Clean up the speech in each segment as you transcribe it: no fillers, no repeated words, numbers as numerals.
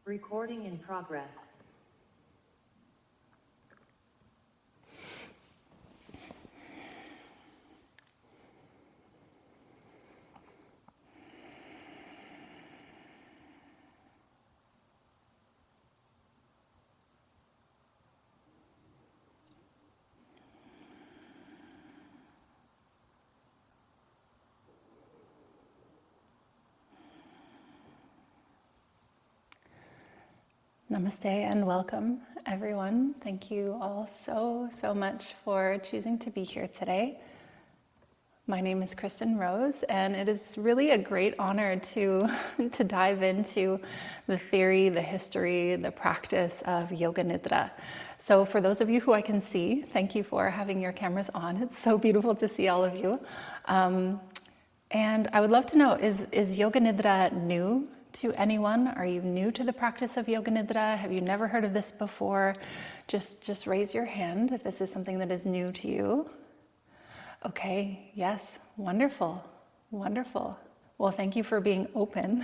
Recording in progress. Namaste and welcome, everyone. Thank you all so much for choosing to be here today. My name is Kristyn Rose, and it is really a great honor to dive into the theory, the history, the practice of Yoga Nidra. So for those of you who I can see, thank you for having your cameras on. It's so beautiful to see all of you. And I would love to know, is Yoga Nidra new to anyone? Are you new to the practice of Yoga Nidra? Have you never heard of this before? Just raise your hand if this is something that is new to you. Okay, yes, wonderful. Well, thank you for being open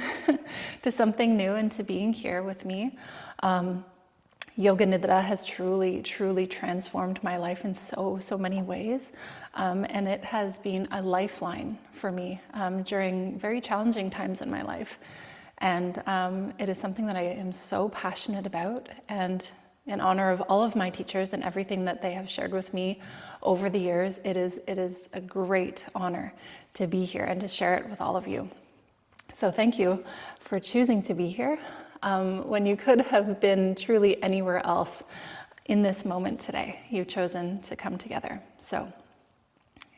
to something new and to being here with me. Yoga Nidra has truly transformed my life in so many ways. And it has been a lifeline for me during very challenging times in my life. And it is something that I am so passionate about, and in honor of all of my teachers and everything that they have shared with me over the years, it is a great honor to be here and to share it with all of you. So thank you for choosing to be here when you could have been truly anywhere else in this moment today. You've chosen to come together. So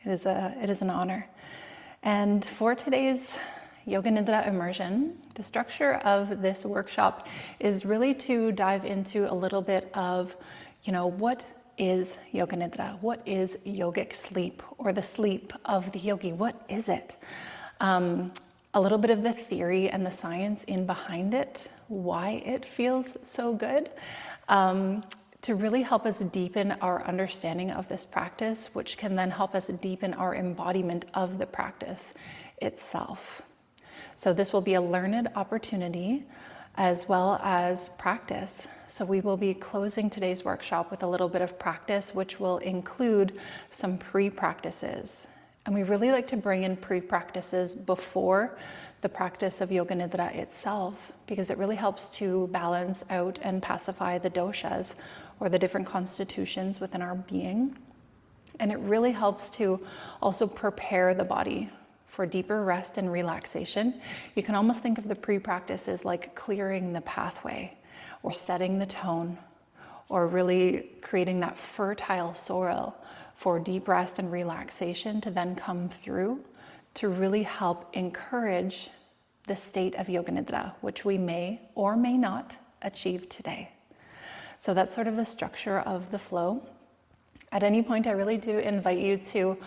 it is an honor. And for today's Yoga Nidra immersion, the structure of this workshop is really to dive into a little bit of, what is Yoga Nidra? What is yogic sleep, or the sleep of the yogi? What is it? A little bit of the theory and the science in behind it, why it feels so good, to really help us deepen our understanding of this practice, which can then help us deepen our embodiment of the practice itself. So this will be a learned opportunity as well as practice. So we will be closing today's workshop with a little bit of practice, which will include some pre-practices. And we really like to bring in pre-practices before the practice of Yoga Nidra itself, because it really helps to balance out and pacify the doshas, or the different constitutions within our being. And it really helps to also prepare the body for deeper rest and relaxation. You can almost think of the pre-practice as like clearing the pathway, or setting the tone, or really creating that fertile soil for deep rest and relaxation to then come through to really help encourage the state of Yoga Nidra, which we may or may not achieve today. So that's sort of the structure of the flow. At any point, I really do invite you to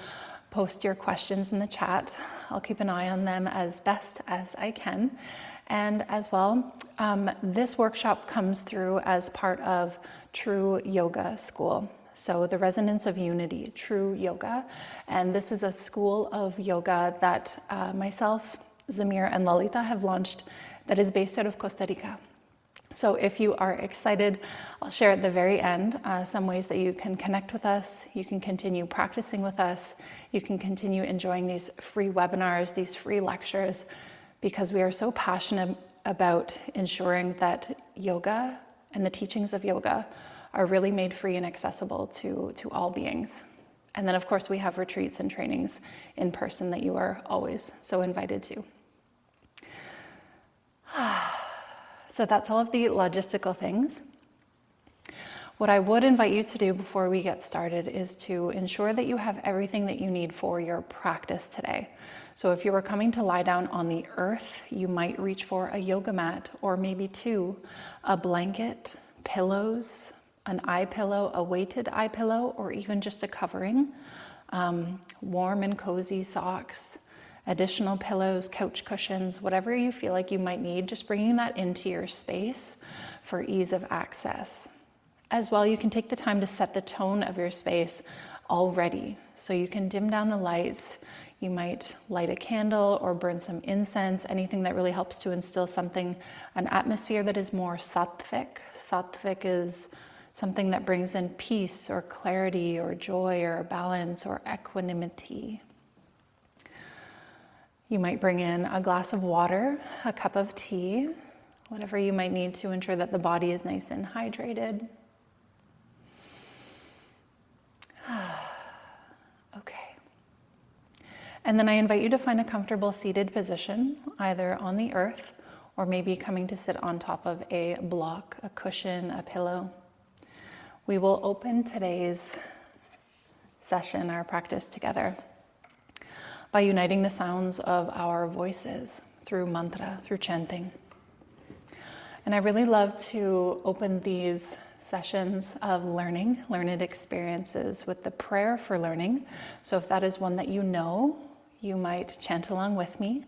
post your questions in the chat. I'll keep an eye on them as best as I can. And as well, this workshop comes through as part of TRU Yoga School. So the Resonance of Unity, TRU Yoga. And this is a school of yoga that myself, Zamir, and Lalita have launched that is based out of Costa Rica. So if you are excited, I'll share at the very end some ways that you can connect with us, you can continue practicing with us, you can continue enjoying these free webinars, these free lectures, because we are so passionate about ensuring that yoga and the teachings of yoga are really made free and accessible to all beings. And then of course we have retreats and trainings in person that you are always so invited to. So that's all of the logistical things. What I would invite you to do before we get started is to ensure that you have everything that you need for your practice today. So if you were coming to lie down on the earth, you might reach for a yoga mat, or maybe two, a blanket, pillows, an eye pillow, a weighted eye pillow, or even just a covering, warm and cozy socks, additional pillows, couch cushions, whatever you feel like you might need, just bringing that into your space for ease of access. As well, you can take the time to set the tone of your space already. So you can dim down the lights, You might light a candle or burn some incense, anything that really helps to instill something, an atmosphere that is more sattvic. Sattvic is something that brings in peace or clarity or joy or balance or equanimity. You might bring in a glass of water, a cup of tea, whatever you might need to ensure that the body is nice and hydrated. Okay. And then I invite you to find a comfortable seated position, either on the earth or maybe coming to sit on top of a block, a cushion, a pillow. We will open today's session, our practice together, by uniting the sounds of our voices through mantra, through chanting. And I really love to open these sessions of learned experiences with the prayer for learning. So if that is one that you know, you might chant along with me.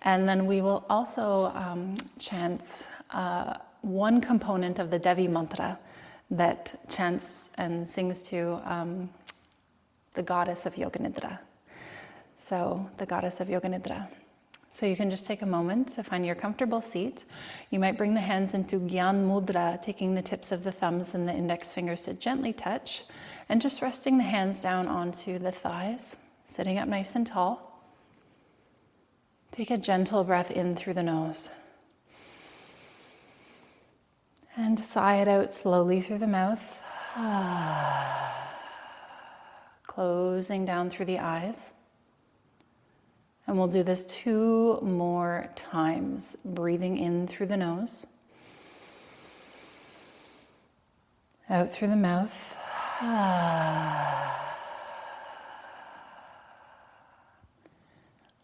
And then we will also chant one component of the Devi mantra that chants and sings to the goddess of Yoga Nidra. So the goddess of Yoga Nidra. So you can just take a moment to find your comfortable seat. You might bring the hands into Gyan Mudra, taking the tips of the thumbs and the index fingers to gently touch, and just resting the hands down onto the thighs, sitting up nice and tall. Take a gentle breath in through the nose. And sigh it out slowly through the mouth. Closing down through the eyes. And we'll do this 2 more times, breathing in through the nose, out through the mouth.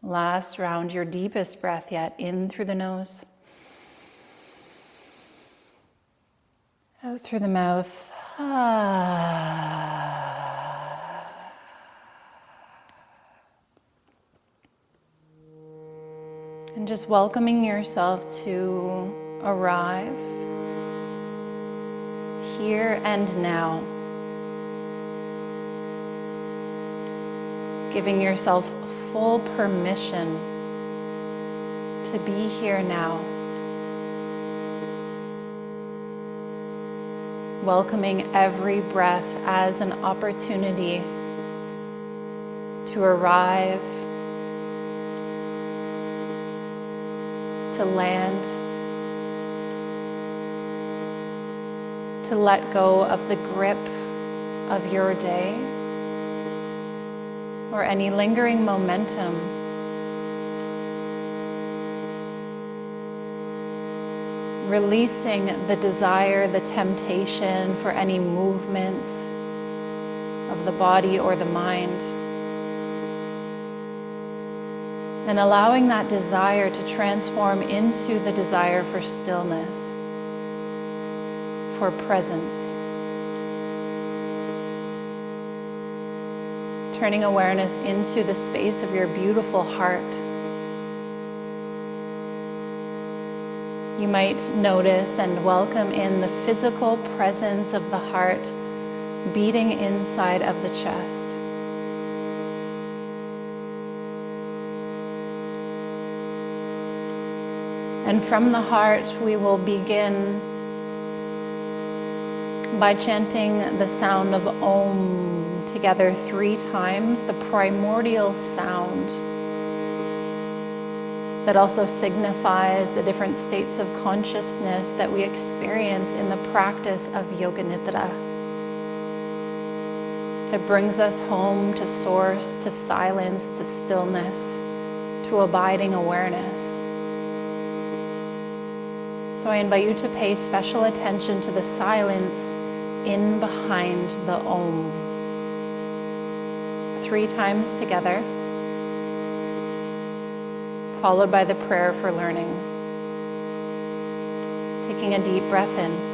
Last round, your deepest breath yet, in through the nose, out through the mouth. And just welcoming yourself to arrive here and now. Giving yourself full permission to be here now. Welcoming every breath as an opportunity to arrive, to land, to let go of the grip of your day or any lingering momentum. Releasing the desire, the temptation for any movement of the body or the mind. And allowing that desire to transform into the desire for stillness, for presence. Turning awareness into the space of your beautiful heart. You might notice and welcome in the physical presence of the heart beating inside of the chest. And from the heart, we will begin by chanting the sound of Om together 3 times, the primordial sound that also signifies the different states of consciousness that we experience in the practice of Yoga Nidra. That brings us home to source, to silence, to stillness, to abiding awareness. So I invite you to pay special attention to the silence in behind the Om. 3 times together, followed by the prayer for learning. Taking a deep breath in.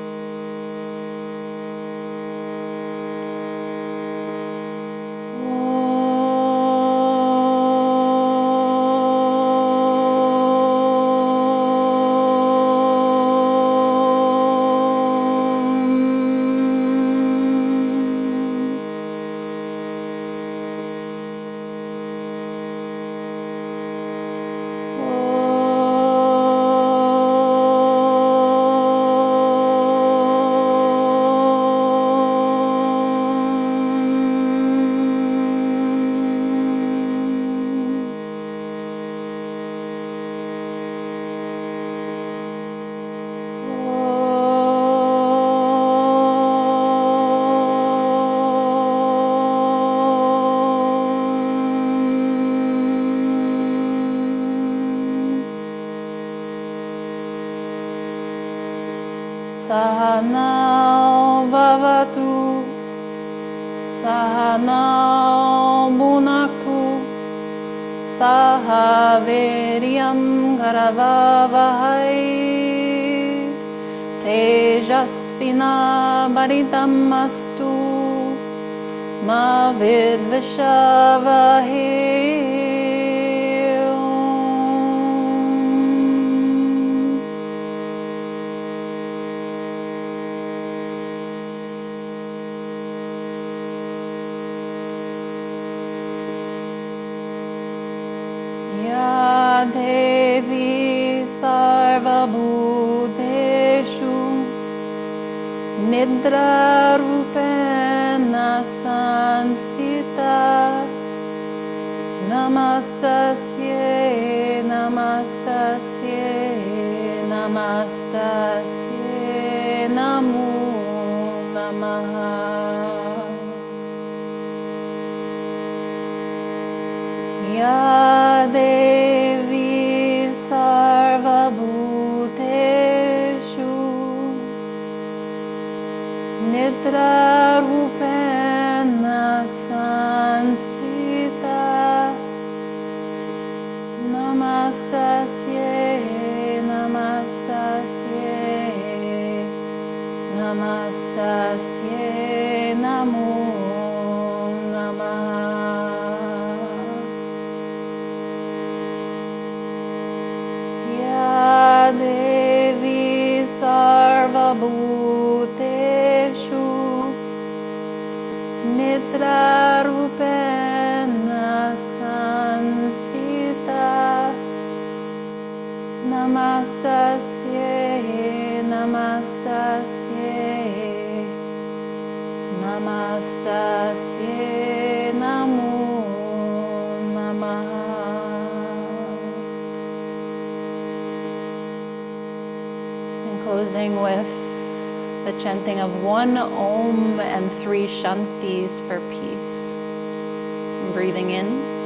Sahanao vavatu, sahanao bhunaktu, sahaviryam karavavahai, tejasvinavaritam astu, ma vidvishavahe. Devi sarvabhuteshu Nidra rupena sansita Namastasye Namastasye Namastasye Namo Namaha. Ya Devi sarvabhuteshu Nidra rupena sansita Namastasye Namastasye Namastasye Namo Namaha. Devi sarvabhuteshu Nidra rupena sansita Namastasye Namastasye Namastasye Namo Namaha. Closing with the chanting of 1 Om and 3 Shantis for peace. And breathing in.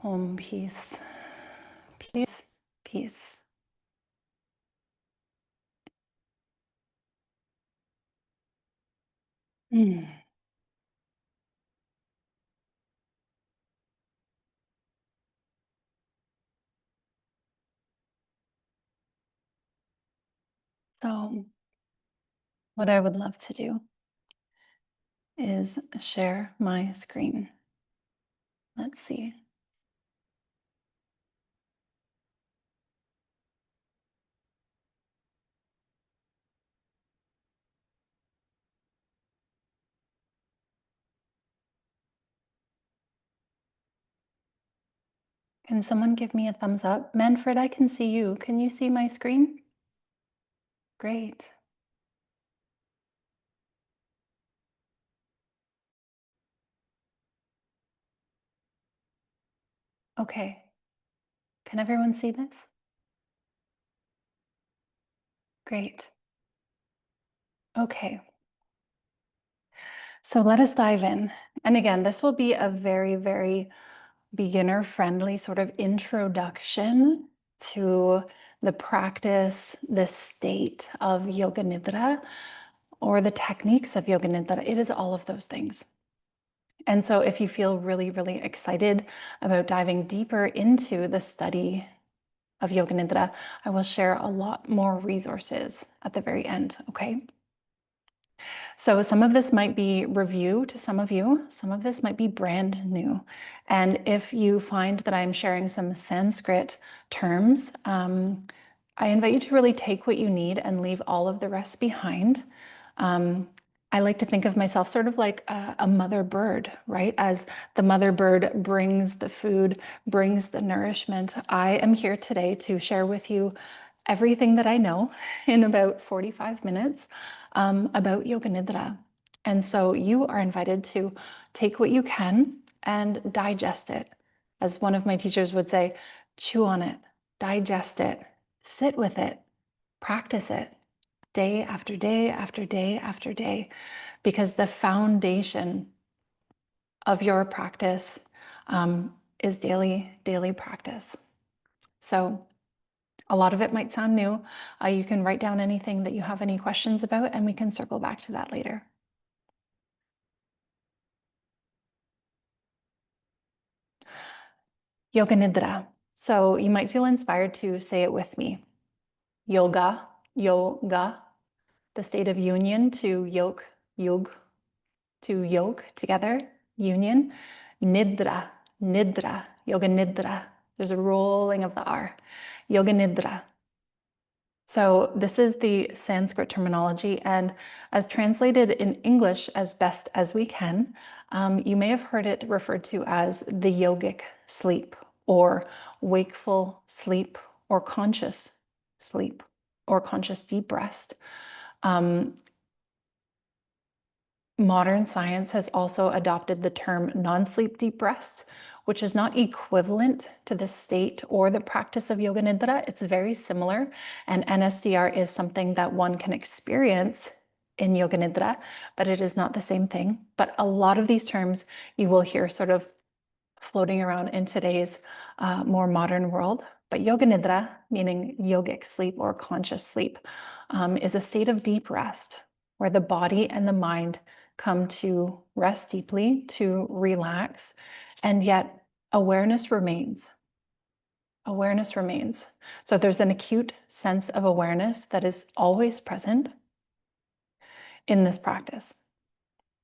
Om, peace, peace, peace. Mm. So, what I would love to do is share my screen. Let's see. Can someone give me a thumbs up? Manfred, I can see you. Can you see my screen? Great. Okay. Can everyone see this? Great. Okay. So let us dive in. And again, this will be a very, very beginner-friendly sort of introduction to the practice, the state of Yoga Nidra, or the techniques of Yoga Nidra. It is all of those things. And so if you feel really, really excited about diving deeper into the study of Yoga Nidra. I will share a lot more resources at the very end, okay? So some of this might be review to some of you, some of this might be brand new. And if you find that I'm sharing some Sanskrit terms, I invite you to really take what you need and leave all of the rest behind. I like to think of myself sort of like a mother bird, right? As the mother bird brings the food, brings the nourishment. I am here today to share with you everything that I know in about 45 minutes about Yoga Nidra. And so you are invited to take what you can and digest it. As one of my teachers would say, chew on it, digest it, sit with it, practice it day after day after day after day, because the foundation of your practice is daily practice. So a lot of it might sound new. You can write down anything that you have any questions about, and we can circle back to that later. Yoga Nidra. So you might feel inspired to say it with me. Yoga, yoga, the state of union, to yoke, yog, to yoke, together, union. Nidra, nidra, Yoga Nidra. There's a rolling of the R. Yoga Nidra. So this is the Sanskrit terminology, and as translated in English as best as we can, you may have heard it referred to as the yogic sleep, or wakeful sleep, or conscious sleep, or conscious deep rest. Modern science has also adopted the term non-sleep deep rest, which is not equivalent to the state or the practice of Yoga Nidra. It's very similar, and NSDR is something that one can experience in Yoga Nidra, but it is not the same thing. But a lot of these terms you will hear sort of floating around in today's more modern world. But Yoga Nidra, meaning yogic sleep or conscious sleep, is a state of deep rest where the body and the mind come to rest deeply, to relax, and yet awareness remains. Awareness remains. So there's an acute sense of awareness that is always present in this practice.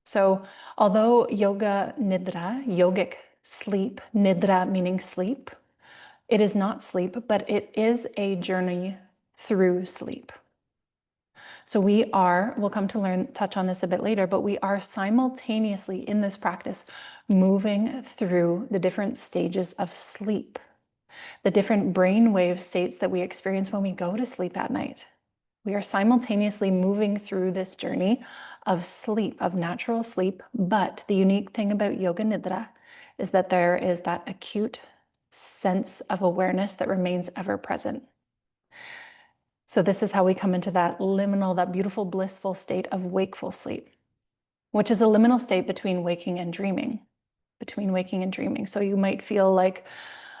So although Yoga Nidra, yogic sleep, Nidra meaning sleep, it is not sleep, but it is a journey through sleep. So we'll come to touch on this a bit later, but we are simultaneously in this practice moving through the different stages of sleep, the different brainwave states that we experience when we go to sleep at night. We are simultaneously moving through this journey of sleep, of natural sleep, but the unique thing about Yoga Nidra is that there is that acute sense of awareness that remains ever present. So this is how we come into that liminal, that beautiful, blissful state of wakeful sleep, which is a liminal state between waking and dreaming, So you might feel like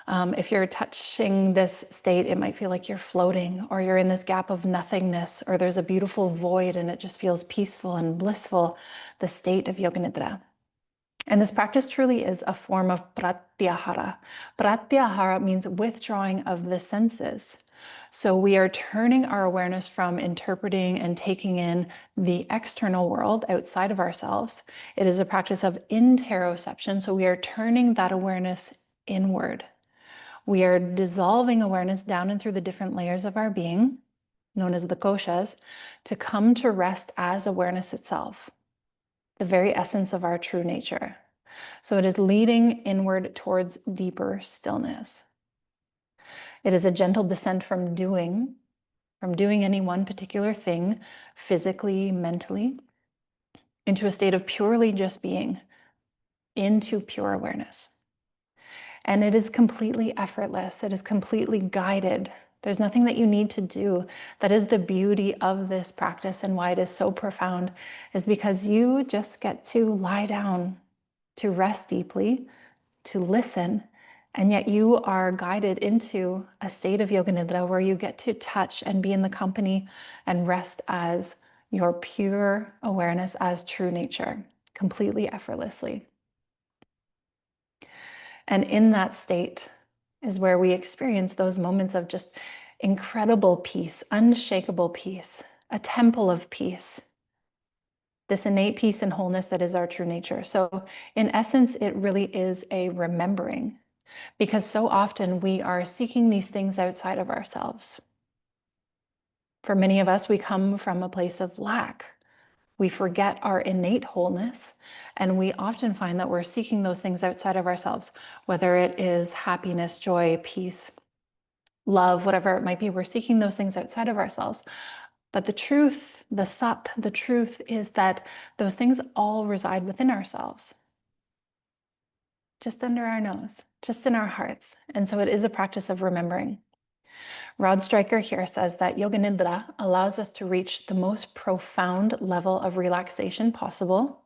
if you're touching this state, it might feel like you're floating, or you're in this gap of nothingness, or there's a beautiful void and it just feels peaceful and blissful, the state of Yoga Nidra. And this practice truly is a form of pratyahara. Pratyahara means withdrawing of the senses. So we are turning our awareness from interpreting and taking in the external world outside of ourselves. It is a practice of interoception. So we are turning that awareness inward. We are dissolving awareness down and through the different layers of our being, known as the koshas, to come to rest as awareness itself, the very essence of our true nature. So it is leading inward towards deeper stillness. It is a gentle descent from doing any one particular thing, physically, mentally, into a state of purely just being, into pure awareness. And it is completely effortless. It is completely guided. There's nothing that you need to do. That is the beauty of this practice, and why it is so profound, is because you just get to lie down, to rest deeply, to listen, and yet you are guided into a state of Yoga Nidra where you get to touch and be in the company and rest as your pure awareness, as true nature, completely effortlessly. And in that state, is where we experience those moments of just incredible peace, unshakable peace, a temple of peace, this innate peace and wholeness that is our true nature. So in essence, it really is a remembering, because so often we are seeking these things outside of ourselves. For many of us, we come from a place of lack. We forget our innate wholeness, and we often find that we're seeking those things outside of ourselves, whether it is happiness, joy, peace, love, whatever it might be. We're seeking those things outside of ourselves. But the truth, the sat, the truth is that those things all reside within ourselves, just under our nose, just in our hearts. And so it is a practice of remembering. Rod Stryker here says that Yoga Nidra allows us to reach the most profound level of relaxation possible.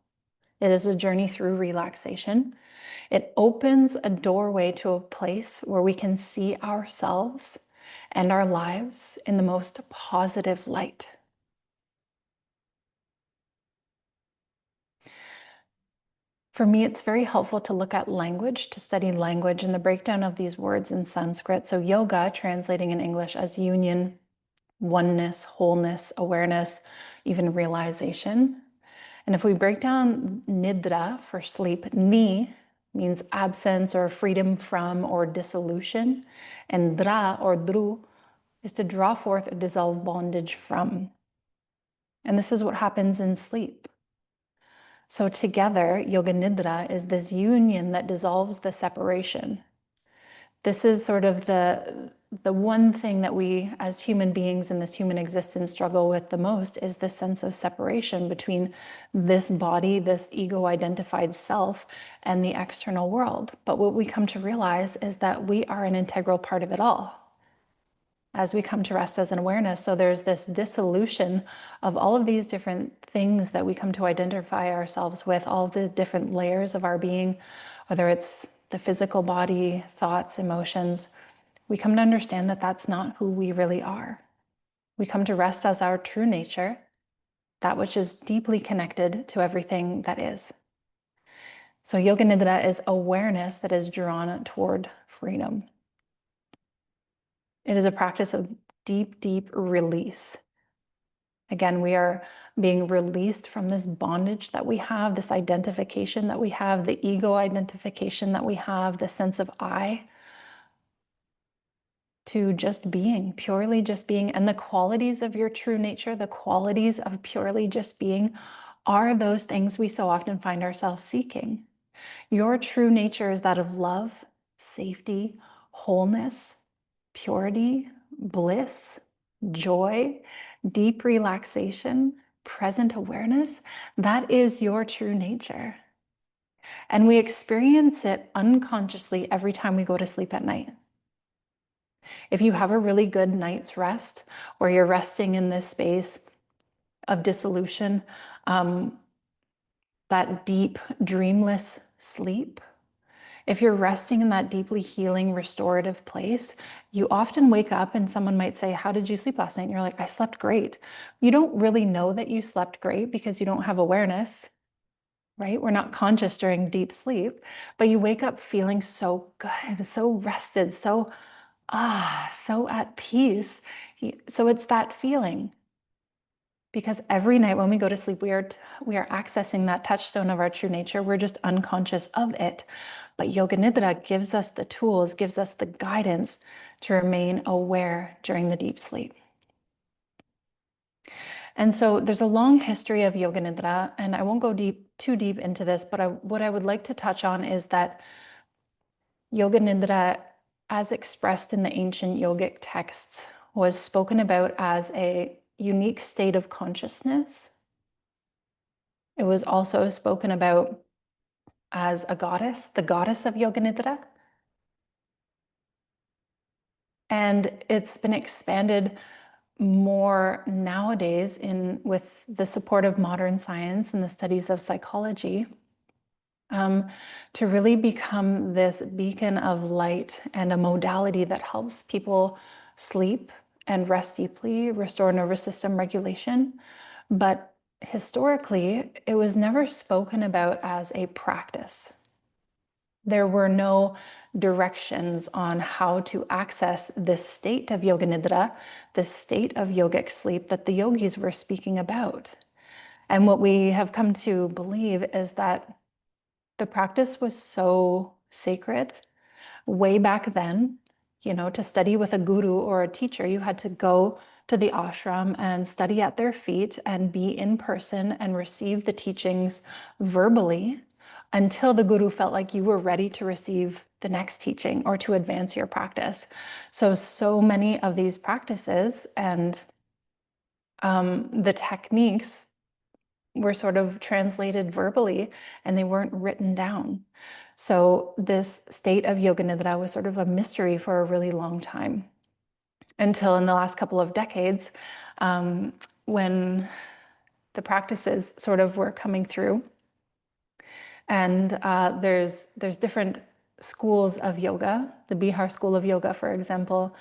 It is a journey through relaxation. It opens a doorway to a place where we can see ourselves and our lives in the most positive light. For me, it's very helpful to look at language, to study language and the breakdown of these words in Sanskrit. So yoga, translating in English as union, oneness, wholeness, awareness, even realization. And if we break down Nidra for sleep, Ni means absence or freedom from or dissolution. And Dra or Dru is to draw forth or dissolve bondage from. And this is what happens in sleep. So together, Yoga Nidra is this union that dissolves the separation. This is sort of the one thing that we as human beings in this human existence struggle with the most, is this sense of separation between this body, this ego-identified self, and the external world. But what we come to realize is that we are an integral part of it all as we come to rest as an awareness. So there's this dissolution of all of these different things that we come to identify ourselves with, all the different layers of our being, whether it's the physical body, thoughts, emotions. We come to understand that that's not who we really are. We come to rest as our true nature, that which is deeply connected to everything that is. So Yoga Nidra is awareness that is drawn toward freedom. It is a practice of deep, deep release. Again, we are being released from this bondage that we have, this identification that we have, the ego identification that we have, the sense of I, to just being, purely just being. And the qualities of your true nature, the qualities of purely just being, are those things we so often find ourselves seeking. Your true nature is that of love, safety, wholeness, purity, bliss, joy, deep relaxation, present awareness. That is your true nature. And we experience it unconsciously every time we go to sleep at night. If you have a really good night's rest, or you're resting in this space of dissolution, that deep, dreamless sleep, if you're resting in that deeply healing, restorative place, you often wake up and someone might say, "How did you sleep last night?" And you're like, "I slept great." You don't really know that you slept great because you don't have awareness, right? We're not conscious during deep sleep, but you wake up feeling so good, so rested, so at peace. So it's that feeling. Because every night when we go to sleep, we are accessing that touchstone of our true nature. We're just unconscious of it. But Yoga Nidra gives us the tools, gives us the guidance to remain aware during the deep sleep. And so there's a long history of Yoga Nidra, and I won't go too deep into this, but what I would like to touch on is that Yoga Nidra, as expressed in the ancient yogic texts, was spoken about as a unique state of consciousness. It was also spoken about as a goddess, the goddess of Yoga Nidra. And it's been expanded more nowadays with the support of modern science and the studies of psychology, to really become this beacon of light and a modality that helps people sleep and rest deeply, restore nervous system regulation. But historically, it was never spoken about as a practice. There were no directions on how to access this state of yoga nidra, this state of yogic sleep that the yogis were speaking about. And what we have come to believe is that the practice was so sacred way back then. To study with a guru or a teacher, you had to go to the ashram and study at their feet and be in person and receive the teachings verbally until the guru felt like you were ready to receive the next teaching or to advance your practice. So many of these practices and the techniques were sort of translated verbally and they weren't written down. So this state of yoga nidra was sort of a mystery for a really long time, until in the last couple of decades, when the practices sort of were coming through. And there's different schools of yoga, the Bihar school of yoga, for example,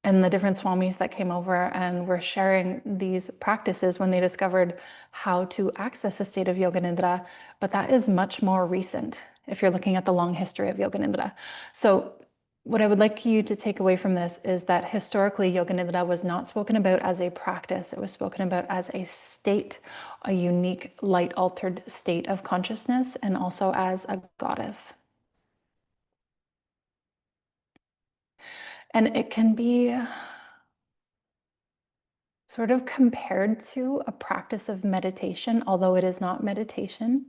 and the different swamis that came over and were sharing these practices when they discovered how to access a state of yoga nidra. But that is much more recent if you're looking at the long history of yoga nidra. So what I would like you to take away from this is that historically yoga nidra was not spoken about as a practice. It was spoken about as a state, a unique light altered state of consciousness, and also as a goddess. And it can be sort of compared to a practice of meditation, although it is not meditation.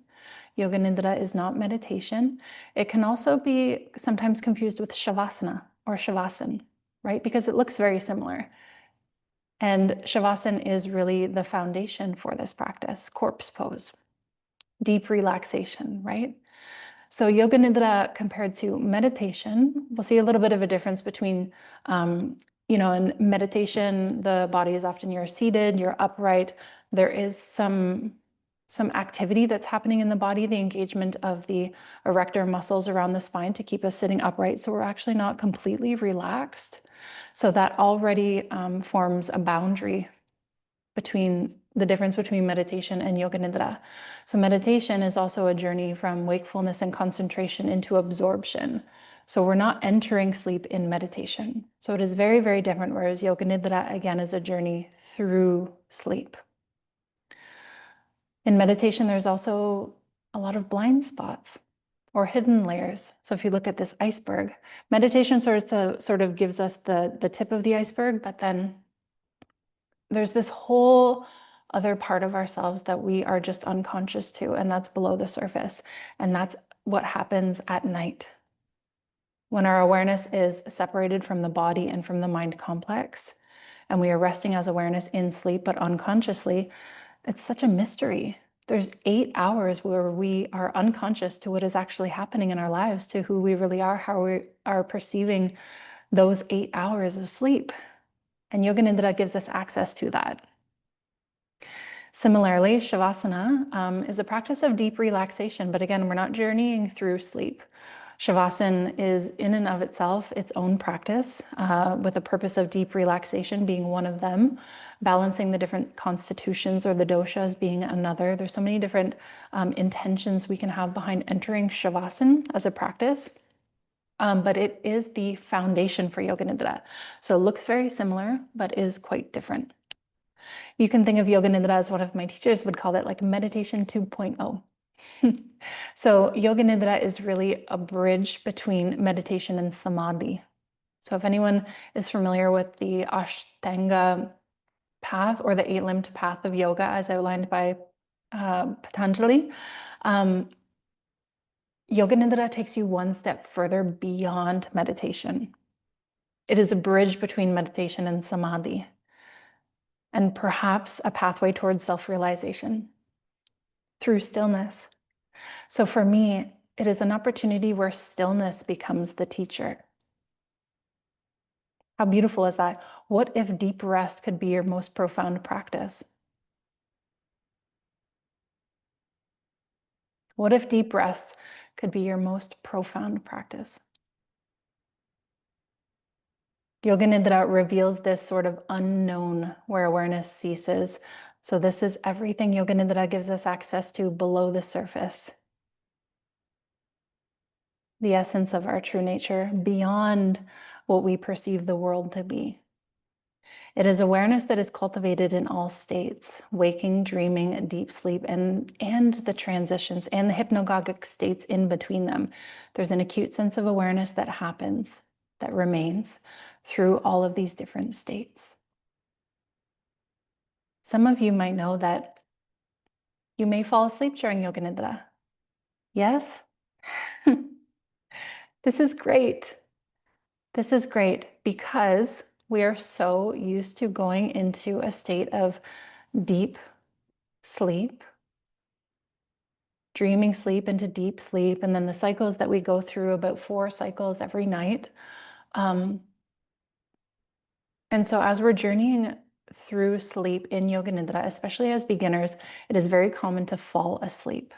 Yoga nidra is not meditation. It can also be sometimes confused with shavasana or shavasana, right? Because it looks very similar. And shavasana is really the foundation for this practice, corpse pose, deep relaxation, right? So yoga nidra compared to meditation, we'll see a little bit of a difference between, in meditation, the body is often you're seated, you're upright. There is some activity that's happening in the body, the engagement of the erector muscles around the spine to keep us sitting upright. So we're actually not completely relaxed. So that already forms a boundary between the difference between meditation and yoga nidra. So meditation is also a journey from wakefulness and concentration into absorption. So we're not entering sleep in meditation. So it is very, very different, whereas yoga nidra, again, is a journey through sleep. In meditation, there's also a lot of blind spots or hidden layers. So if you look at this iceberg, meditation sort of gives us the tip of the iceberg, but then there's this whole other part of ourselves that we are just unconscious to, and that's below the surface. And that's what happens at night when our awareness is separated from the body and from the mind complex, and we are resting as awareness in sleep, but unconsciously. It's such a mystery. There's 8 hours where we are unconscious to what is actually happening in our lives, to who we really are, how we are perceiving those 8 hours of sleep. And yoga nidra gives us access to that. Similarly, shavasana is a practice of deep relaxation, but again, we're not journeying through sleep. Shavasana is in and of itself its own practice, with the purpose of deep relaxation being one of them, balancing the different constitutions or the doshas being another. There's so many different intentions we can have behind entering shavasana as a practice. But it is the foundation for yoga nidra. So it looks very similar, but is quite different. You can think of yoga nidra as one of my teachers would call it like meditation 2.0. So yoga nidra is really a bridge between meditation and samadhi. So if anyone is familiar with the Ashtanga path or the 8-limbed path of yoga as outlined by Patanjali, yoga nidra takes you one step further beyond meditation. It is a bridge between meditation and samadhi, and perhaps a pathway towards self-realization through stillness. So for me, it is an opportunity where stillness becomes the teacher. How beautiful is that? What if deep rest could be your most profound practice? What if deep rest could be your most profound practice? Yoga Nidra reveals this sort of unknown where awareness ceases. So this is everything Yoga Nidra gives us access to below the surface. the essence of our true nature, beyond what we perceive the world to be. It is awareness that is cultivated in all states, waking, dreaming, deep sleep, and the transitions and the hypnagogic states in between them. There's an acute sense of awareness that happens, that remains through all of these different states. Some of you might know that you may fall asleep during Yoga Nidra. Yes? This is great. This is great because we are so used to going into a state of deep sleep, dreaming sleep into deep sleep, and then the cycles that we go through, about 4 cycles every night. And so as we're journeying through sleep in Yoga Nidra, especially as beginners, it is very common to fall asleep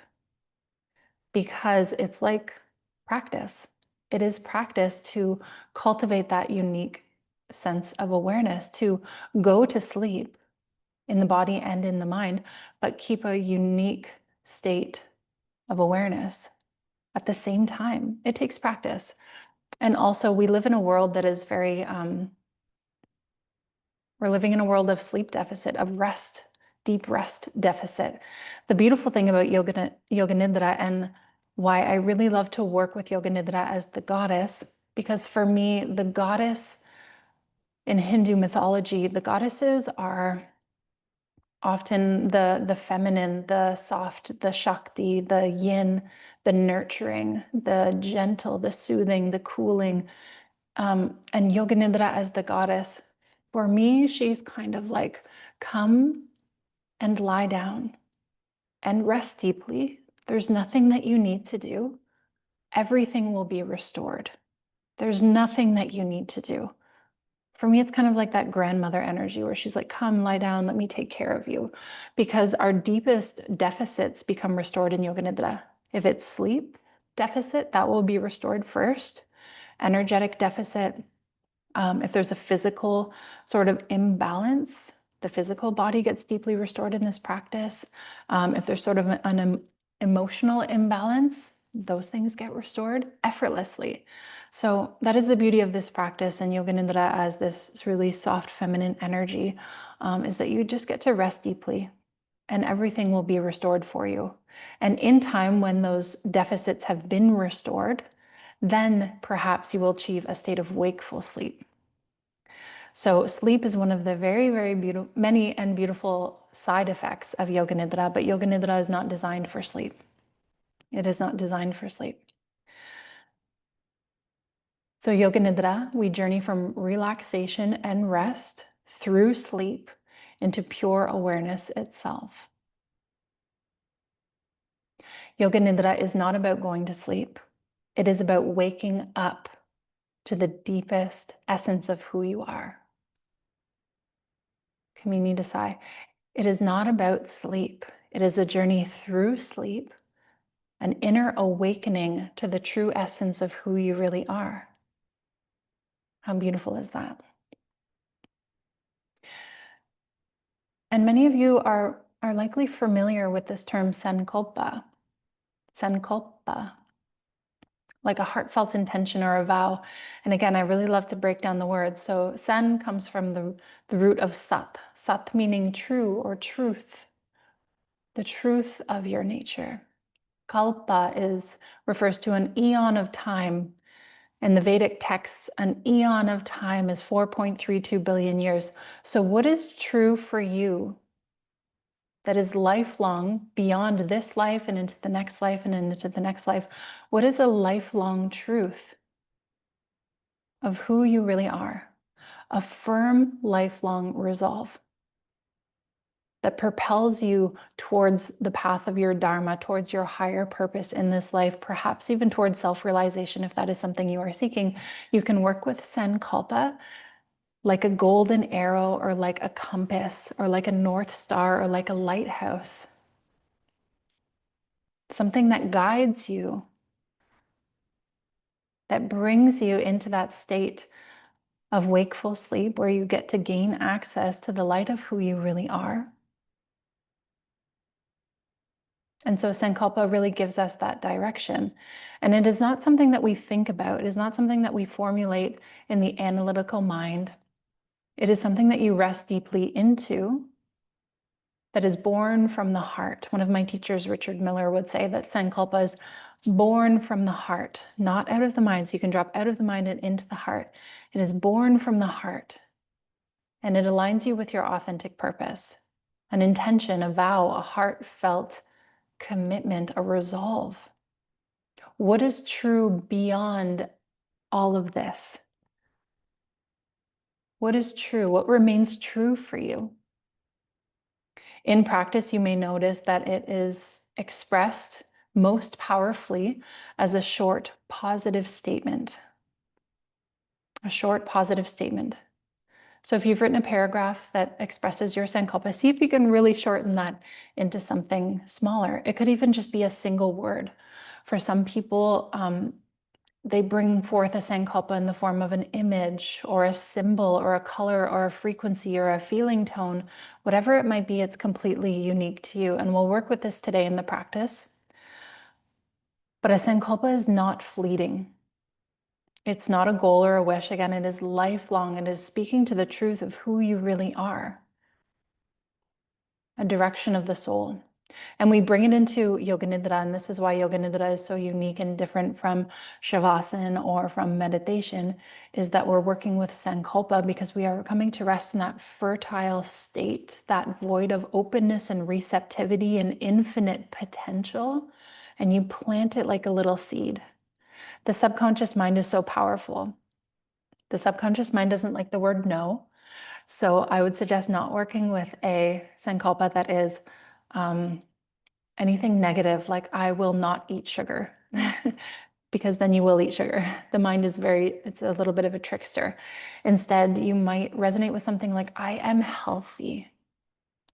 because it's like practice. It is practice to cultivate that unique sense of awareness, to go to sleep in the body and in the mind, but keep a unique state of awareness at the same time. It takes practice. And also, we live in a world that is very, we're living in a world of sleep deficit, of rest, deep rest deficit. The beautiful thing about Yoga Nidra, and why I really love to work with Yoga Nidra as the goddess, because for me, the goddess in Hindu mythology, the goddesses are often the feminine, the soft, the Shakti, the yin, the nurturing, the gentle, the soothing, the cooling. And Yoga Nidra as the goddess, for me, she's kind of like, come and lie down and rest deeply. There's nothing that you need to do. Everything will be restored. There's nothing that you need to do. For me, it's kind of like that grandmother energy where she's like, come lie down, let me take care of you. Because our deepest deficits become restored in Yoga Nidra. If it's sleep deficit, that will be restored first. Energetic deficit, if there's a physical sort of imbalance, the physical body gets deeply restored in this practice. If there's sort of an emotional imbalance, those things get restored effortlessly. So that is the beauty of this practice, and Yoga Nidra as this really soft feminine energy, is that you just get to rest deeply and everything will be restored for you. And in time, when those deficits have been restored, then perhaps you will achieve a state of wakeful sleep. So sleep is one of the very, very beautiful, many and beautiful side effects of Yoga Nidra, but Yoga Nidra is not designed for sleep. It is not designed for sleep. So Yoga Nidra, we journey from relaxation and rest through sleep into pure awareness itself. Yoga Nidra is not about going to sleep. It is about waking up to the deepest essence of who you are. Kamini Desai. It is not about sleep. It is a journey through sleep, an inner awakening to the true essence of who you really are. How beautiful is that? And many of you are likely familiar with this term sankalpa. Sankalpa, like a heartfelt intention or a vow. And again, I really love to break down the words. So san comes from the root of sat. Sat meaning true or truth, the truth of your nature. Kalpa refers to an eon of time. In the Vedic texts, an eon of time is 4.32 billion years. So what is true for you that is lifelong, beyond this life and into the next life and into the next life? What is a lifelong truth of who you really are? A firm, lifelong resolve that propels you towards the path of your dharma, towards your higher purpose in this life, perhaps even towards self-realization if that is something you are seeking. You can work with sankalpa like a golden arrow or like a compass or like a north star or like a lighthouse. Something that guides you, that brings you into that state of wakeful sleep where you get to gain access to the light of who you really are. And so Sankalpa really gives us that direction. And it is not something that we think about. It is not something that we formulate in the analytical mind. It is something that you rest deeply into, that is born from the heart. One of my teachers, Richard Miller, would say that Sankalpa is born from the heart, not out of the mind. So you can drop out of the mind and into the heart. It is born from the heart. And it aligns you with your authentic purpose, an intention, a vow, a heartfelt commitment, a resolve. What is true beyond all of this? What is true? What remains true for you? In practice, you may notice that it is expressed most powerfully as a short positive statement. A short positive statement. So if you've written a paragraph that expresses your Sankalpa, see if you can really shorten that into something smaller. It could even just be a single word. For some people, they bring forth a Sankalpa in the form of an image or a symbol or a color or a frequency or a feeling tone. Whatever it might be, it's completely unique to you. And we'll work with this today in the practice. But a Sankalpa is not fleeting. It's not a goal or a wish. Again, it is lifelong. It is speaking to the truth of who you really are, a direction of the soul. And we bring it into Yoga Nidra, and this is why Yoga Nidra is so unique and different from Shavasana or from meditation, is that we're working with Sankalpa because we are coming to rest in that fertile state, that void of openness and receptivity and infinite potential, and you plant it like a little seed. The subconscious mind is so powerful. The subconscious mind doesn't like the word no. So I would suggest not working with a Sankalpa that is anything negative, like I will not eat sugar, because then you will eat sugar. The mind is it's a little bit of a trickster. Instead, you might resonate with something like, I am healthy.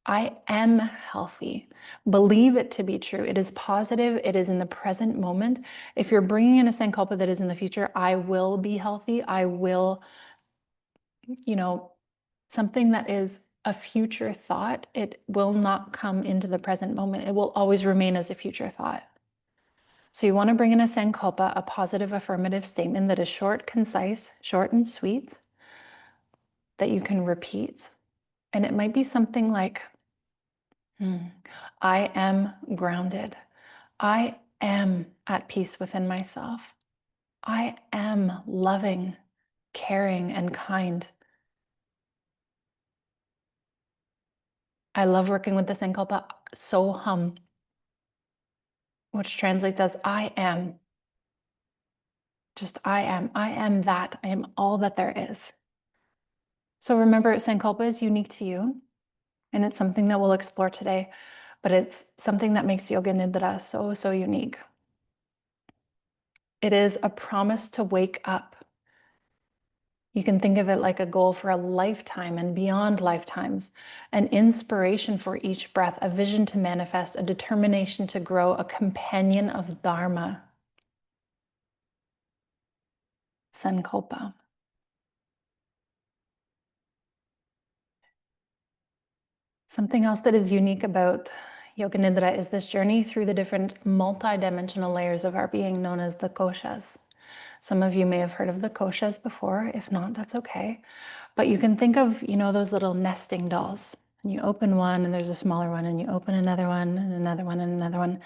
I am healthy. Believe it to be true. It is positive. It is in the present moment. If you're bringing in a Sankalpa that is in the future, I will be healthy. I will, something that is a future thought, it will not come into the present moment. It will always remain as a future thought. So you want to bring in a Sankalpa, a positive affirmative statement that is short, concise, short and sweet, that you can repeat. And it might be something like, I am grounded. I am at peace within myself. I am loving, caring, and kind. I love working with the Sankalpa Soham, which translates as I am. Just I am. I am that. I am all that there is. So remember, Sankalpa is unique to you, and it's something that we'll explore today, but it's something that makes Yoga Nidra so, so unique. It is a promise to wake up. You can think of it like a goal for a lifetime and beyond lifetimes, an inspiration for each breath, a vision to manifest, a determination to grow, a companion of Dharma. Sankalpa. Something else that is unique about Yoga Nidra is this journey through the different multi-dimensional layers of our being known as the koshas. Some of you may have heard of the koshas before. If not, that's okay. But you can think of, those little nesting dolls. And you open one and there's a smaller one, and you open another one and another one and another one.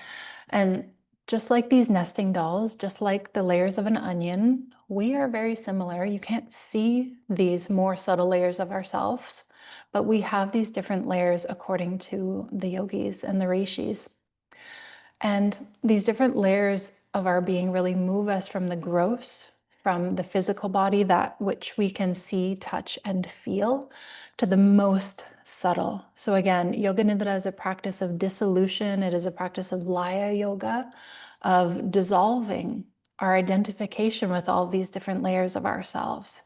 And just like these nesting dolls, just like the layers of an onion, we are very similar. You can't see these more subtle layers of ourselves, but we have these different layers according to the yogis and the rishis. And these different layers of our being really move us from the gross, from the physical body, that which we can see, touch, and feel, to the most subtle. So again, Yoga Nidra is a practice of dissolution. It is a practice of Laya Yoga, of dissolving our identification with all these different layers of ourselves.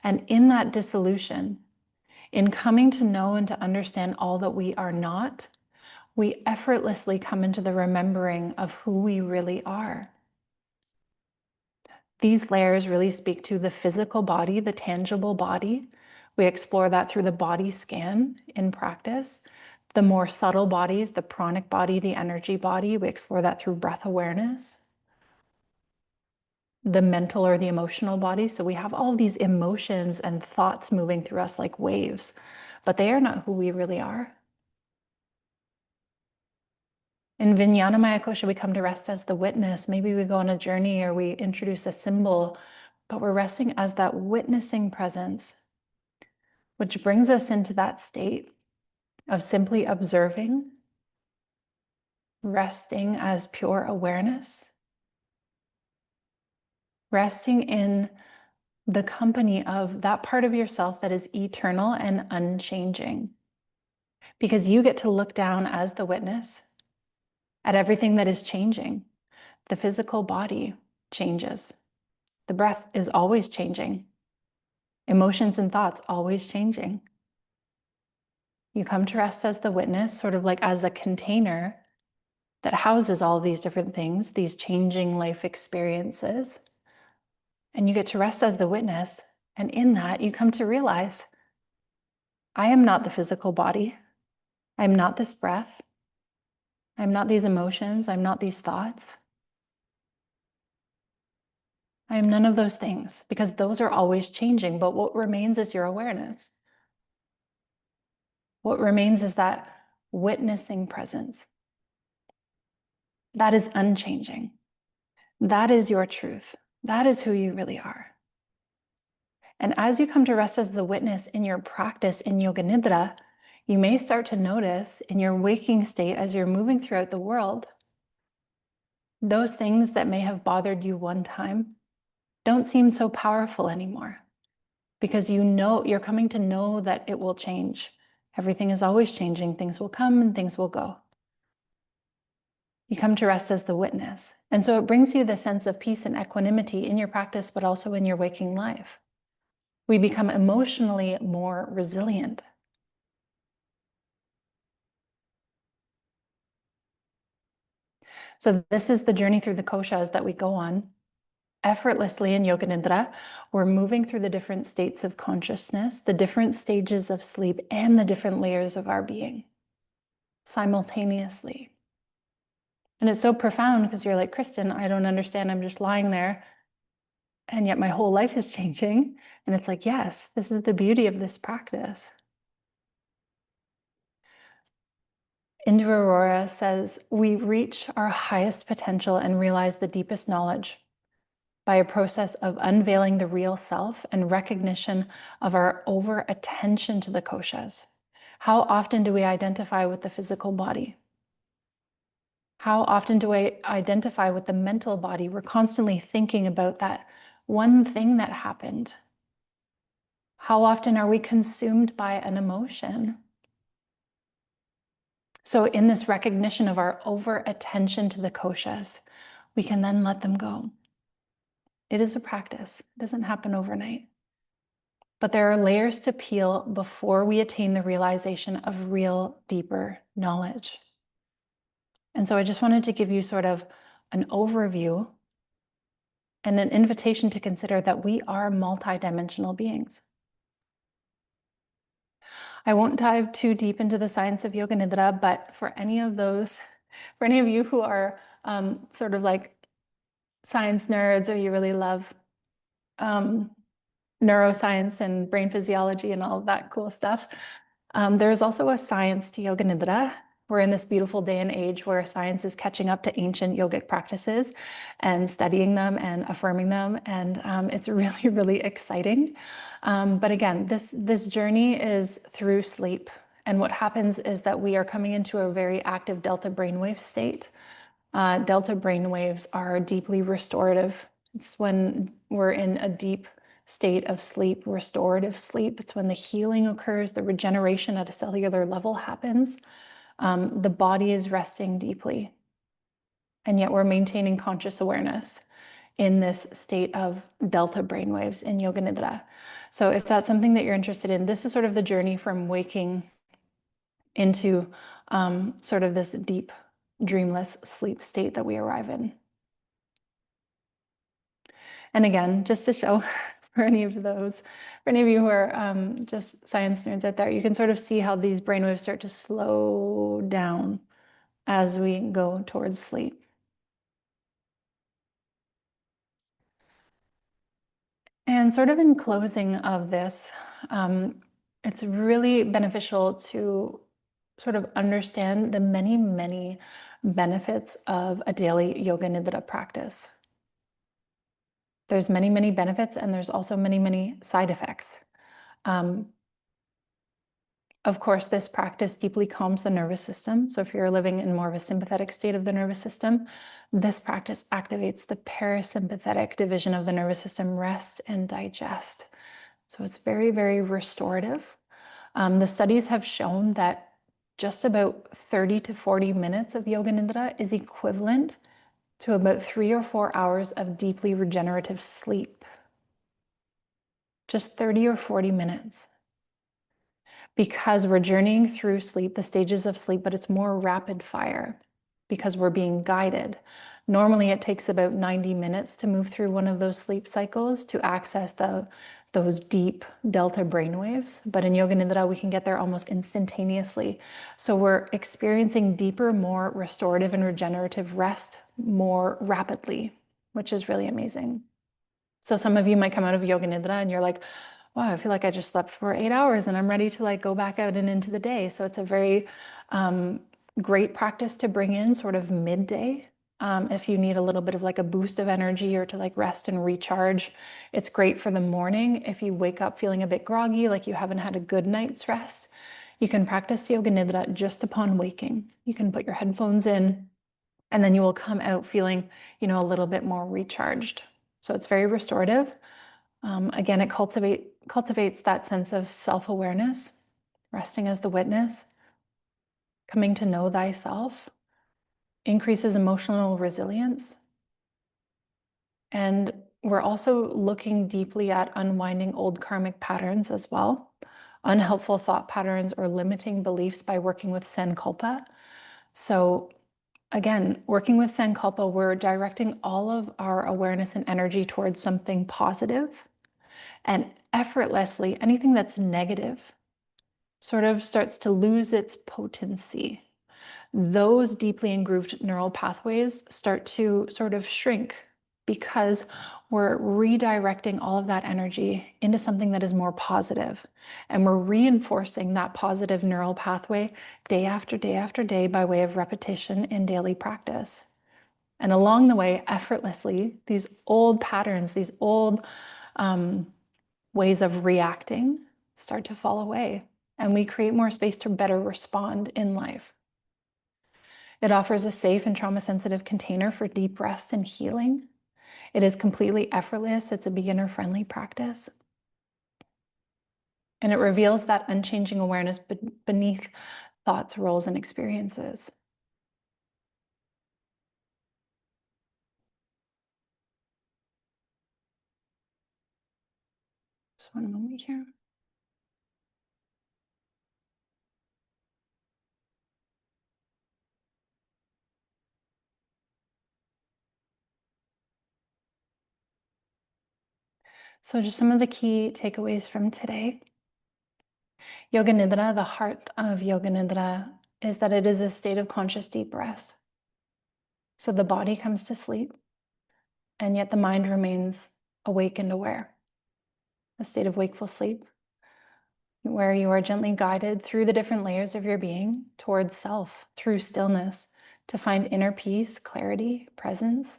And in that dissolution, in coming to know and to understand all that we are not, we effortlessly come into the remembering of who we really are. These layers really speak to the physical body, the tangible body. We explore that through the body scan in practice. The more subtle bodies, the pranic body, the energy body, we explore that through breath awareness. The mental or the emotional body. So we have all these emotions and thoughts moving through us like waves, but they are not who we really are. In Vijnanamaya Kosha, we come to rest as the witness. Maybe we go on a journey or we introduce a symbol, but we're resting as that witnessing presence, which brings us into that state of simply observing, resting as pure awareness, resting in the company of that part of yourself that is eternal and unchanging. Because you get to look down as the witness at everything that is changing. The physical body changes. The breath is always changing. Emotions and thoughts always changing. You come to rest as the witness, sort of like as a container that houses all these different things, these changing life experiences. And you get to rest as the witness. And in that, you come to realize, I am not the physical body. I'm not this breath. I'm not these emotions. I'm not these thoughts. I am none of those things, because those are always changing. But what remains is your awareness. What remains is that witnessing presence. That is unchanging. That is your truth. That is who you really are. And as you come to rest as the witness in your practice in Yoga Nidra, you may start to notice in your waking state as you're moving throughout the world, those things that may have bothered you one time don't seem so powerful anymore, because you know, you're coming to know that it will change. Everything is always changing. Things will come and things will go. You come to rest as the witness. And so it brings you the sense of peace and equanimity in your practice, but also in your waking life. We become emotionally more resilient. So this is the journey through the koshas that we go on. Effortlessly in Yoga Nidra, we're moving through the different states of consciousness, the different stages of sleep, and the different layers of our being simultaneously. And it's so profound because you're like, Kristyn, I don't understand. I'm just lying there. And yet my whole life is changing. And it's like, yes, this is the beauty of this practice. Indra Aurora says, we reach our highest potential and realize the deepest knowledge by a process of unveiling the real self and recognition of our over attention to the koshas. How often do we identify with the physical body? How often do I identify with the mental body? We're constantly thinking about that one thing that happened. How often are we consumed by an emotion? So in this recognition of our over attention to the koshas, we can then let them go. It is a practice. It doesn't happen overnight. But there are layers to peel before we attain the realization of real, deeper knowledge. And so I just wanted to give you sort of an overview and an invitation to consider that we are multidimensional beings. I won't dive too deep into the science of Yoga Nidra, but for any of you who are sort of like science nerds, or you really love neuroscience and brain physiology and all of that cool stuff, there's also a science to Yoga Nidra. We're in this beautiful day and age where science is catching up to ancient yogic practices and studying them and affirming them. And it's really, really exciting. But again, this journey is through sleep. And what happens is that we are coming into a very active delta brainwave state. Delta brainwaves are deeply restorative. It's when we're in a deep state of sleep, restorative sleep. It's when the healing occurs, the regeneration at a cellular level happens. The body is resting deeply, and yet we're maintaining conscious awareness in this state of delta brainwaves in Yoga Nidra. So if that's something that you're interested in, this is sort of the journey from waking into sort of this deep, dreamless sleep state that we arrive in. And again, just to show for any of those, for any of you who are just science nerds out there, you can sort of see how these brainwaves start to slow down as we go towards sleep. And sort of in closing of this, it's really beneficial to sort of understand the many, many benefits of a daily yoga nidra practice. There's many, many benefits, and there's also many, many side effects. Of course, this practice deeply calms the nervous system. So if you're living in more of a sympathetic state of the nervous system, this practice activates the parasympathetic division of the nervous system, rest and digest. So it's very, very restorative. The studies have shown that just about 30 to 40 minutes of yoga nidra is equivalent to about 3 or 4 hours of deeply regenerative sleep. Just 30 or 40 minutes. Because we're journeying through sleep, the stages of sleep, but it's more rapid fire because we're being guided. Normally it takes about 90 minutes to move through one of those sleep cycles to access those deep delta brainwaves. But in Yoga Nidra, we can get there almost instantaneously. So we're experiencing deeper, more restorative and regenerative rest more rapidly, which is really amazing. So some of you might come out of Yoga Nidra and you're like, wow, I feel like I just slept for 8 hours and I'm ready to like go back out and into the day. So it's a very great practice to bring in sort of midday. If you need a little bit of like a boost of energy or to like rest and recharge. It's great for the morning. If you wake up feeling a bit groggy, like you haven't had a good night's rest, you can practice Yoga Nidra just upon waking. You can put your headphones in and then you will come out feeling, a little bit more recharged. So it's very restorative. Again, it cultivates that sense of self-awareness, resting as the witness, coming to know thyself, increases emotional resilience. And we're also looking deeply at unwinding old karmic patterns as well, unhelpful thought patterns or limiting beliefs by working with sankalpa. So again, working with sankalpa, we're directing all of our awareness and energy towards something positive. And effortlessly, anything that's negative sort of starts to lose its potency. Those deeply engrooved neural pathways start to sort of shrink because we're redirecting all of that energy into something that is more positive. And we're reinforcing that positive neural pathway day after day after day by way of repetition in daily practice. And along the way, effortlessly, these old patterns, these old ways of reacting start to fall away, and we create more space to better respond in life. It offers a safe and trauma-sensitive container for deep rest and healing. It is completely effortless. It's a beginner-friendly practice. And it reveals that unchanging awareness beneath thoughts, roles, and experiences. Just one moment here. So just some of the key takeaways from today. Yoga Nidra, the heart of Yoga Nidra, is that it is a state of conscious deep rest. So the body comes to sleep, and yet the mind remains awake and aware. A state of wakeful sleep, where you are gently guided through the different layers of your being towards self, through stillness, to find inner peace, clarity, presence.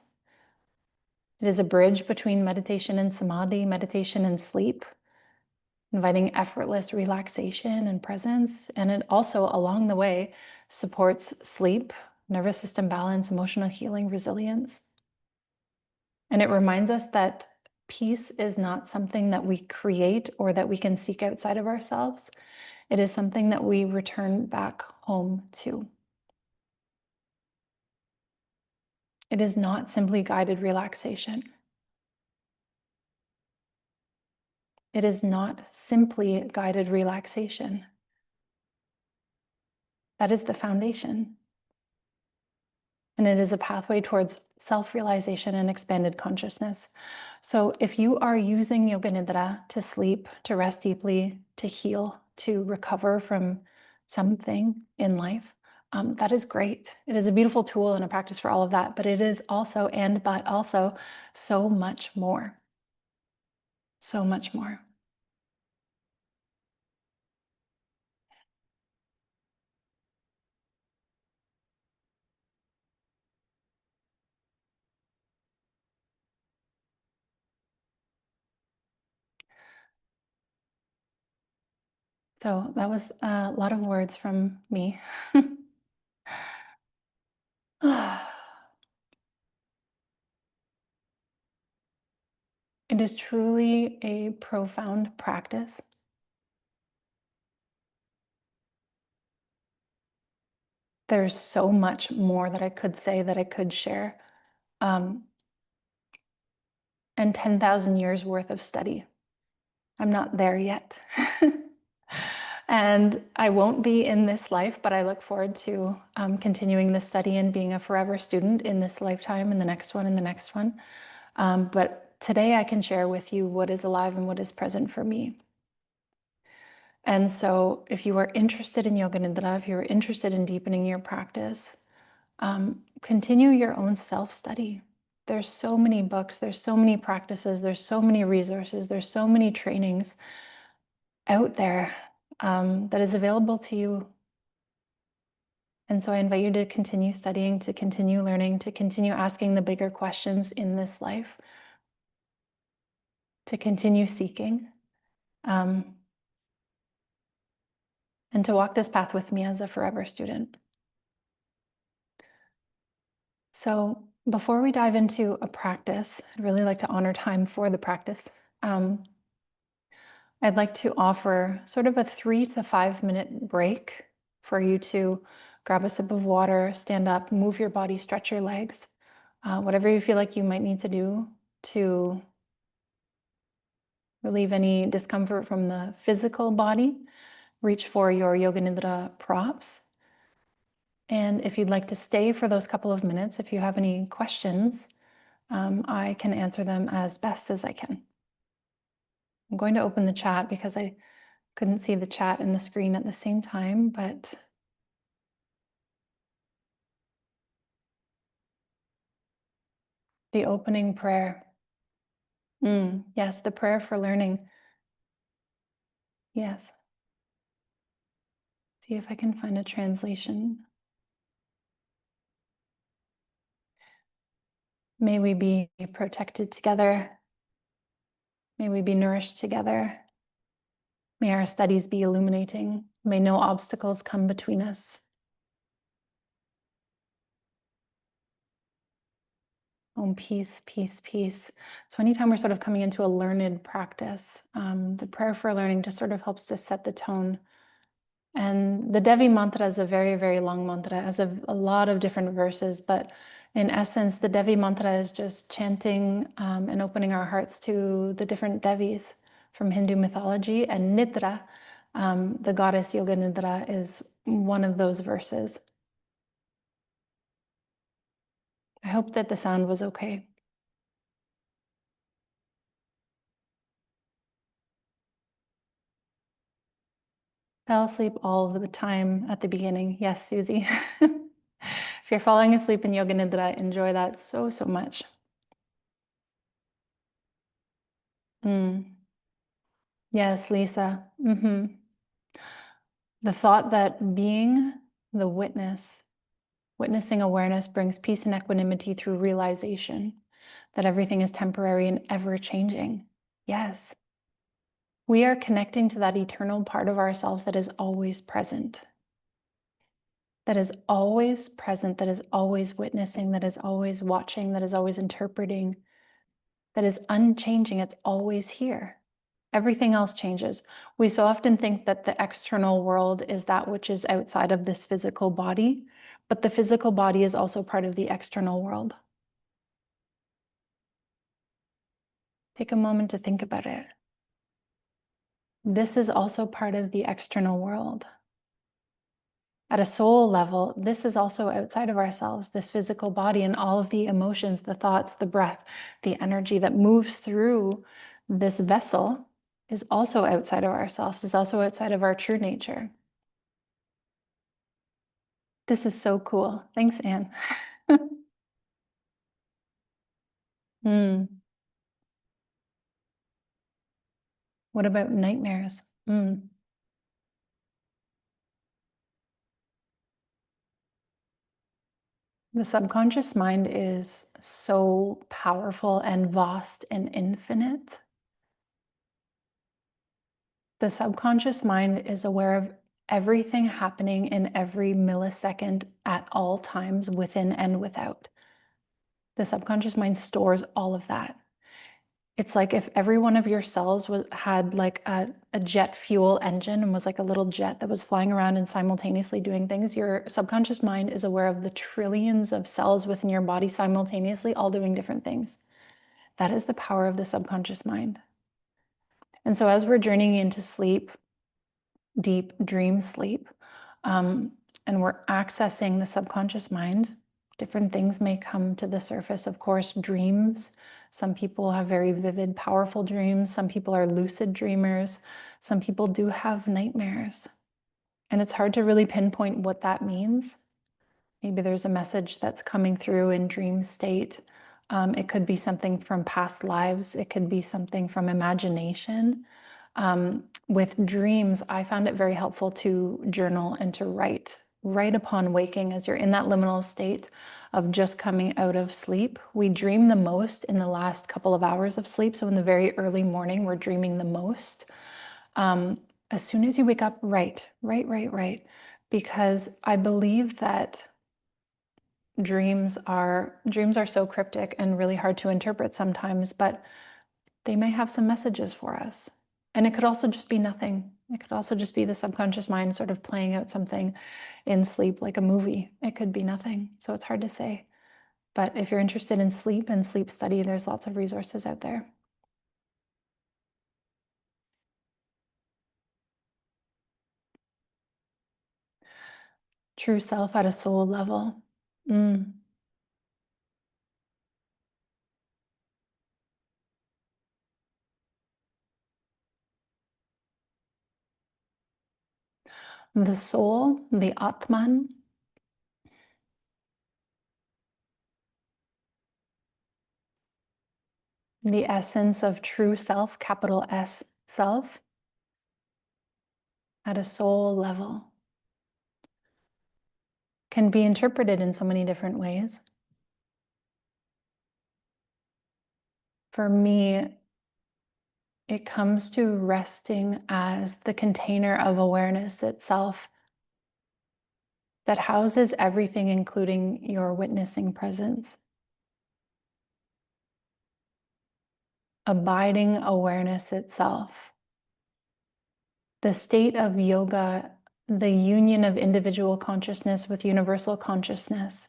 It is a bridge between meditation and samadhi, meditation and sleep, inviting effortless relaxation and presence. And it also, along the way, supports sleep, nervous system balance, emotional healing, resilience. And it reminds us that peace is not something that we create or that we can seek outside of ourselves. It is something that we return back home to. It is not simply guided relaxation. It is not simply guided relaxation. That is the foundation. And it is a pathway towards self-realization, and expanded consciousness. So if you are using Yoga Nidra to sleep, to rest deeply, to heal, to recover from something in life, that is great. It is a beautiful tool and a practice for all of that, but it is also, but also so much more. So much more. So that was a lot of words from me. It is truly a profound practice. There's so much more that I could say, that I could share. And 10,000 years worth of study. I'm not there yet. And I won't be in this life, but I look forward to continuing this study and being a forever student in this lifetime, and the next one, and the next one. But today I can share with you what is alive and what is present for me. And so if you are interested in Yoga Nidra, if you're interested in deepening your practice, continue your own self-study. There's so many books, there's so many practices, there's so many resources, there's so many trainings out there that is available to you. And so I invite you to continue studying, to continue learning, to continue asking the bigger questions in this life, to continue seeking, and to walk this path with me as a forever student. So before we dive into a practice, I'd really like to honor time for the practice. I'd like to offer sort of a 3 to 5 minute break for you to grab a sip of water, stand up, move your body, stretch your legs, whatever you feel like you might need to do to relieve any discomfort from the physical body. Reach for your Yoga Nidra props. And if you'd like to stay for those couple of minutes, if you have any questions, I can answer them as best as I can. I'm going to open the chat because I couldn't see the chat and the screen at the same time, but the opening prayer. Yes, the prayer for learning. Yes. See if I can find a translation. May we be protected together. May we be nourished together. May our studies be illuminating. May no obstacles come between us. Oh, peace, peace, peace. So anytime we're sort of coming into a learned practice, the prayer for learning just sort of helps to set the tone. And the Devi mantra is a very, very long mantra. It has a lot of different verses, but in essence, the Devi mantra is just chanting and opening our hearts to the different Devis from Hindu mythology. And Nidra, the goddess Yoga Nidra, is one of those verses. I hope that the sound was okay. Fell asleep all the time at the beginning. Yes, Susie. If you're falling asleep in Yoga Nidra, enjoy that so, so much. Yes, Lisa. The thought that being the witnessing awareness brings peace and equanimity through realization that everything is temporary and ever changing. Yes. We are connecting to that eternal part of ourselves that is always present. That is always present, that is always witnessing, that is always watching, that is always interpreting, that is unchanging. It's always here. Everything else changes. We so often think that the external world is that which is outside of this physical body, but the physical body is also part of the external world. Take a moment to think about it. This is also part of the external world. At a soul level, this is also outside of ourselves, this physical body and all of the emotions, the thoughts, the breath, the energy that moves through this vessel is also outside of ourselves, is also outside of our true nature. This is so cool. Thanks, Anne. Mm. What about nightmares? Mm. The subconscious mind is so powerful and vast and infinite. The subconscious mind is aware of everything happening in every millisecond at all times, within and without. The subconscious mind stores all of that. It's like if every one of your cells had like a jet fuel engine and was like a little jet that was flying around and simultaneously doing things. Your subconscious mind is aware of the trillions of cells within your body simultaneously, all doing different things. That is the power of the subconscious mind. And so as we're journeying into sleep, deep dream sleep, and we're accessing the subconscious mind, different things may come to the surface. Of course, dreams. Some people have very vivid, powerful dreams. Some people are lucid dreamers. Some people do have nightmares. And it's hard to really pinpoint what that means. Maybe there's a message that's coming through in dream state. It could be something from past lives. It could be something from imagination. With dreams, I found it very helpful to journal and to write right upon waking as you're in that liminal state of just coming out of sleep. We dream the most in the last couple of hours of sleep. So in the very early morning, we're dreaming the most. As soon as you wake up, write. Because I believe that dreams are so cryptic and really hard to interpret sometimes, but they may have some messages for us. And it could also just be nothing. It could also just be the subconscious mind sort of playing out something in sleep, like a movie. It could be nothing. So it's hard to say. But if you're interested in sleep and sleep study, there's lots of resources out there. True self at a soul level. Mm. The soul, the Atman, the essence of true self, capital S self, at a soul level, can be interpreted in so many different ways. For me, it comes to resting as the container of awareness itself that houses everything, including your witnessing presence. Abiding awareness itself. The state of yoga, the union of individual consciousness with universal consciousness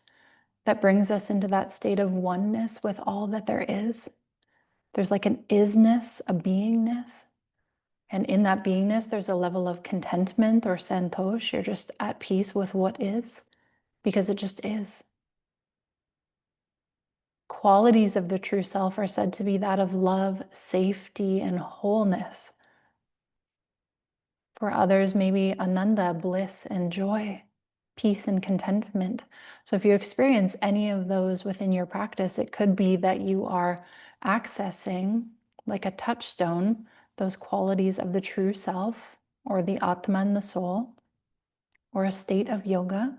that brings us into that state of oneness with all that there is. There's like an isness, a beingness. And in that beingness, there's a level of contentment or santosh. You're just at peace with what is, because it just is. Qualities of the true self are said to be that of love, safety, and wholeness. For others, maybe ananda, bliss and joy, peace and contentment. So if you experience any of those within your practice, it could be that you are accessing, like a touchstone, those qualities of the true self, or the Atman, the soul, or a state of yoga.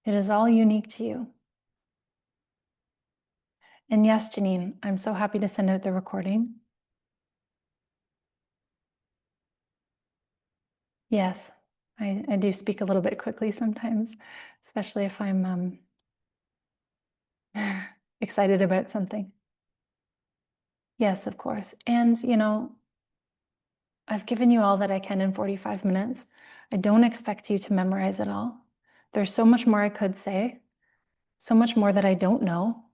It is all unique to you. And yes, Janine, I'm so happy to send out the recording. Yes, I do speak a little bit quickly sometimes, especially if I'm excited about something. Yes, of course. And, I've given you all that I can in 45 minutes. I don't expect you to memorize it all. There's so much more I could say, so much more that I don't know.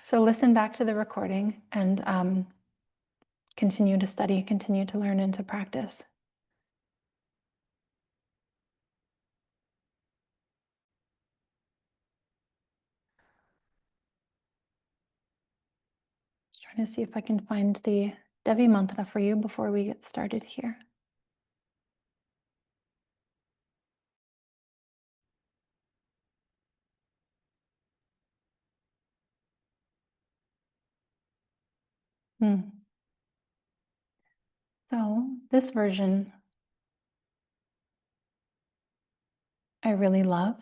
So listen back to the recording and continue to study, continue to learn, and to practice. Just trying to see if I can find the Devi mantra for you before we get started here. So this version I really love.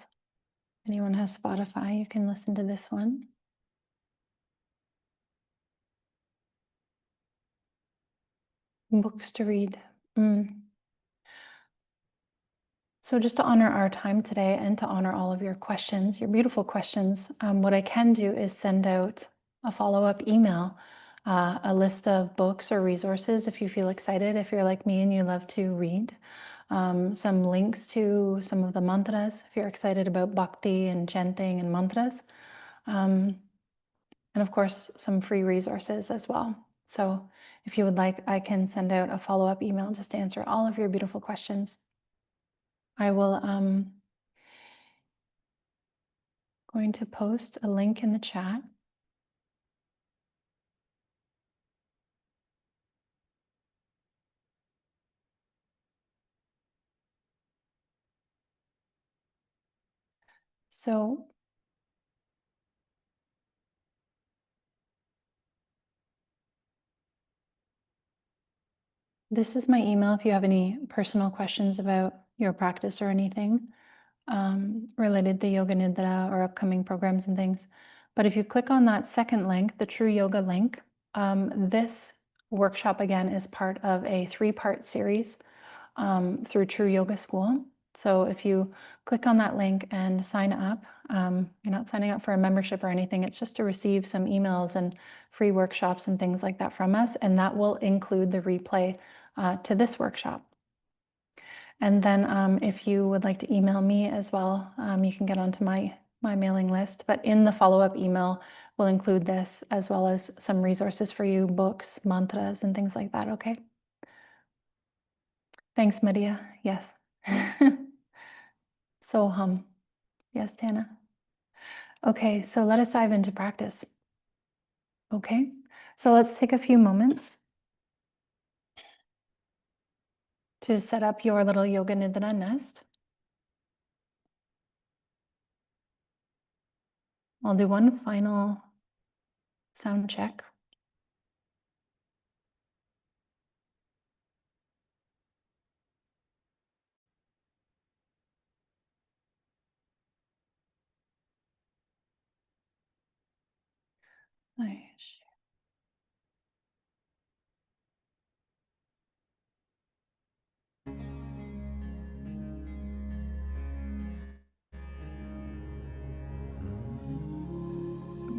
Anyone has Spotify, you can listen to this one. Books to read. So just to honor our time today and to honor all of your questions, your beautiful questions, what I can do is send out a follow-up email, a list of books or resources if you feel excited, if you're like me and you love to read, some links to some of the mantras, if you're excited about bhakti and chanting and mantras, and of course, some free resources as well. So if you would like, I can send out a follow-up email just to answer all of your beautiful questions. I will going to post a link in the chat. So this is my email if you have any personal questions about your practice or anything related to Yoga Nidra or upcoming programs and things. But if you click on that second link, the TRU Yoga link, this workshop again is part of a 3-part series through TRU Yoga School. So if you click on that link and sign up, you're not signing up for a membership or anything. It's just to receive some emails and free workshops and things like that from us. And that will include the replay to this workshop. And then if you would like to email me as well, you can get onto my mailing list. But in the follow-up email, we'll include this as well as some resources for you, books, mantras, and things like that, okay? Thanks, Medea. Yes. So yes, Tana. Okay, so let us dive into practice. Okay, so let's take a few moments to set up your little Yoga Nidra nest. I'll do one final sound check. Nice.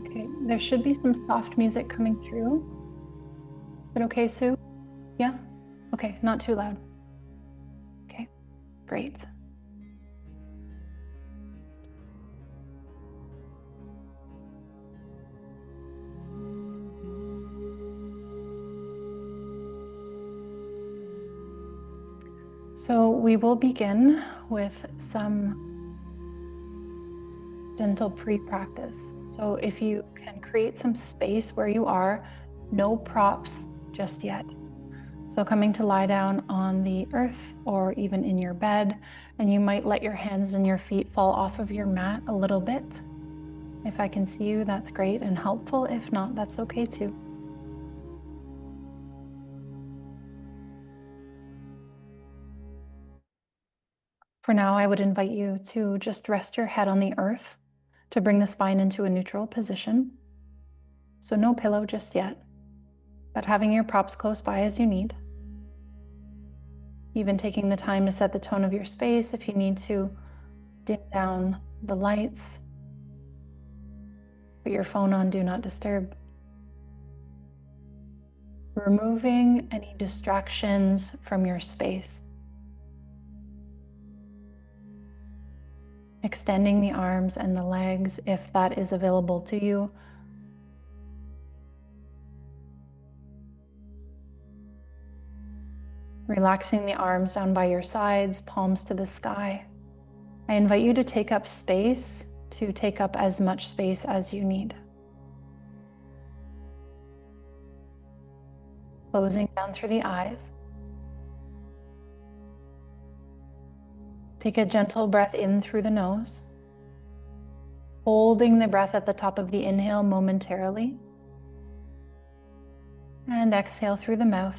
Okay, there should be some soft music coming through. Is it okay, Sue? Yeah? Okay, not too loud. Okay, great. So we will begin with some gentle pre-practice. So if you can create some space where you are, no props just yet. So coming to lie down on the earth or even in your bed, and you might let your hands and your feet fall off of your mat a little bit. If I can see you, that's great and helpful. If not, that's okay too. For now, I would invite you to just rest your head on the earth to bring the spine into a neutral position. So no pillow just yet, but having your props close by as you need. Even taking the time to set the tone of your space if you need to dim down the lights. Put your phone on Do Not Disturb. Removing any distractions from your space. Extending the arms and the legs if that is available to you. Relaxing the arms down by your sides, palms to the sky. I invite you to take up space, to take up as much space as you need. Closing down through the eyes. Take a gentle breath in through the nose, holding the breath at the top of the inhale momentarily, and exhale through the mouth,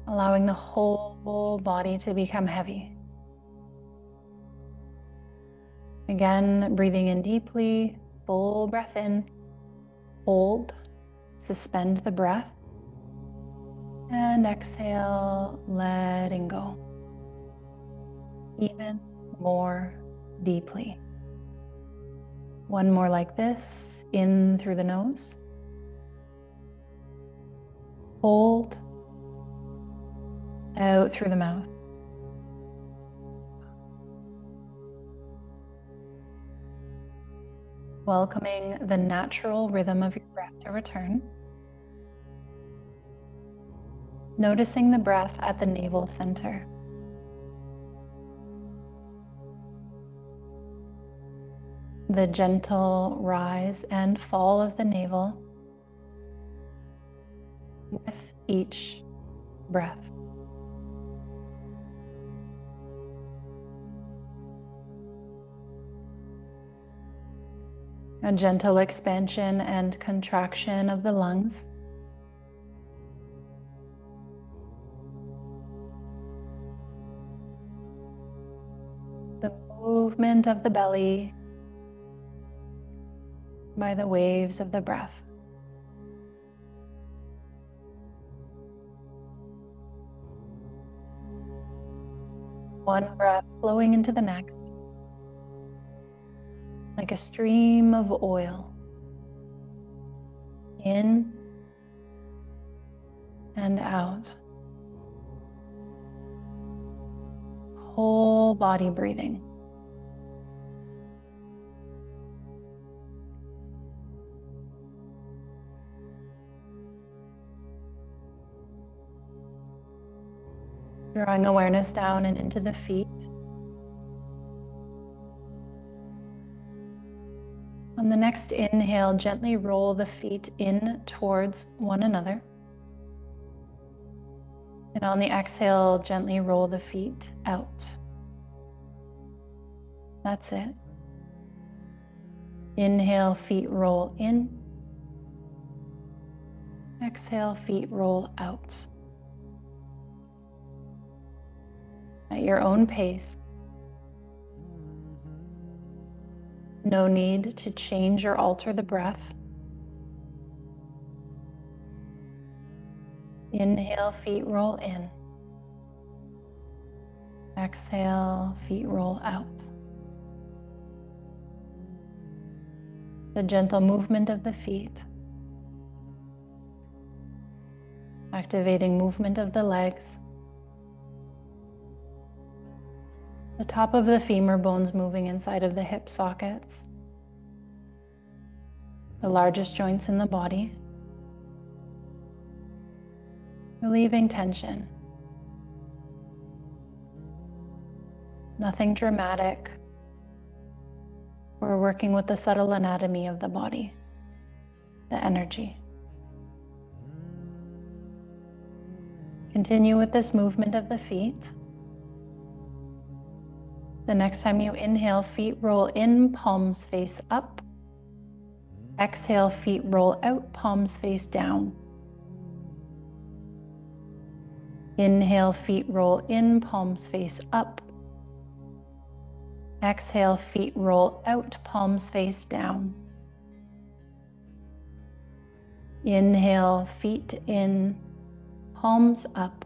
allowing the whole body to become heavy. Again, breathing in deeply, full breath in, hold, suspend the breath, and exhale, letting go. Even more deeply. One more like this, in through the nose. Hold, out through the mouth. Welcoming the natural rhythm of your breath to return. Noticing the breath at the navel center. The gentle rise and fall of the navel with each breath. A gentle expansion and contraction of the lungs. The movement of the belly by the waves of the breath. One breath flowing into the next, like a stream of oil, in and out. Whole body breathing. Drawing awareness down and into the feet. On the next inhale, gently roll the feet in towards one another. And on the exhale, gently roll the feet out. That's it. Inhale, feet roll in. Exhale, feet roll out. At your own pace. No need to change or alter the breath. Inhale, feet roll in. Exhale, feet roll out. The gentle movement of the feet. Activating movement of the legs. The top of the femur bones moving inside of the hip sockets. The largest joints in the body. Relieving tension. Nothing dramatic. We're working with the subtle anatomy of the body, the energy. Continue with this movement of the feet. The next time you inhale, feet roll in, palms face up. Exhale, feet roll out, palms face down. Inhale, feet roll in, palms face up. Exhale, feet roll out, palms face down. Inhale, feet in, palms up.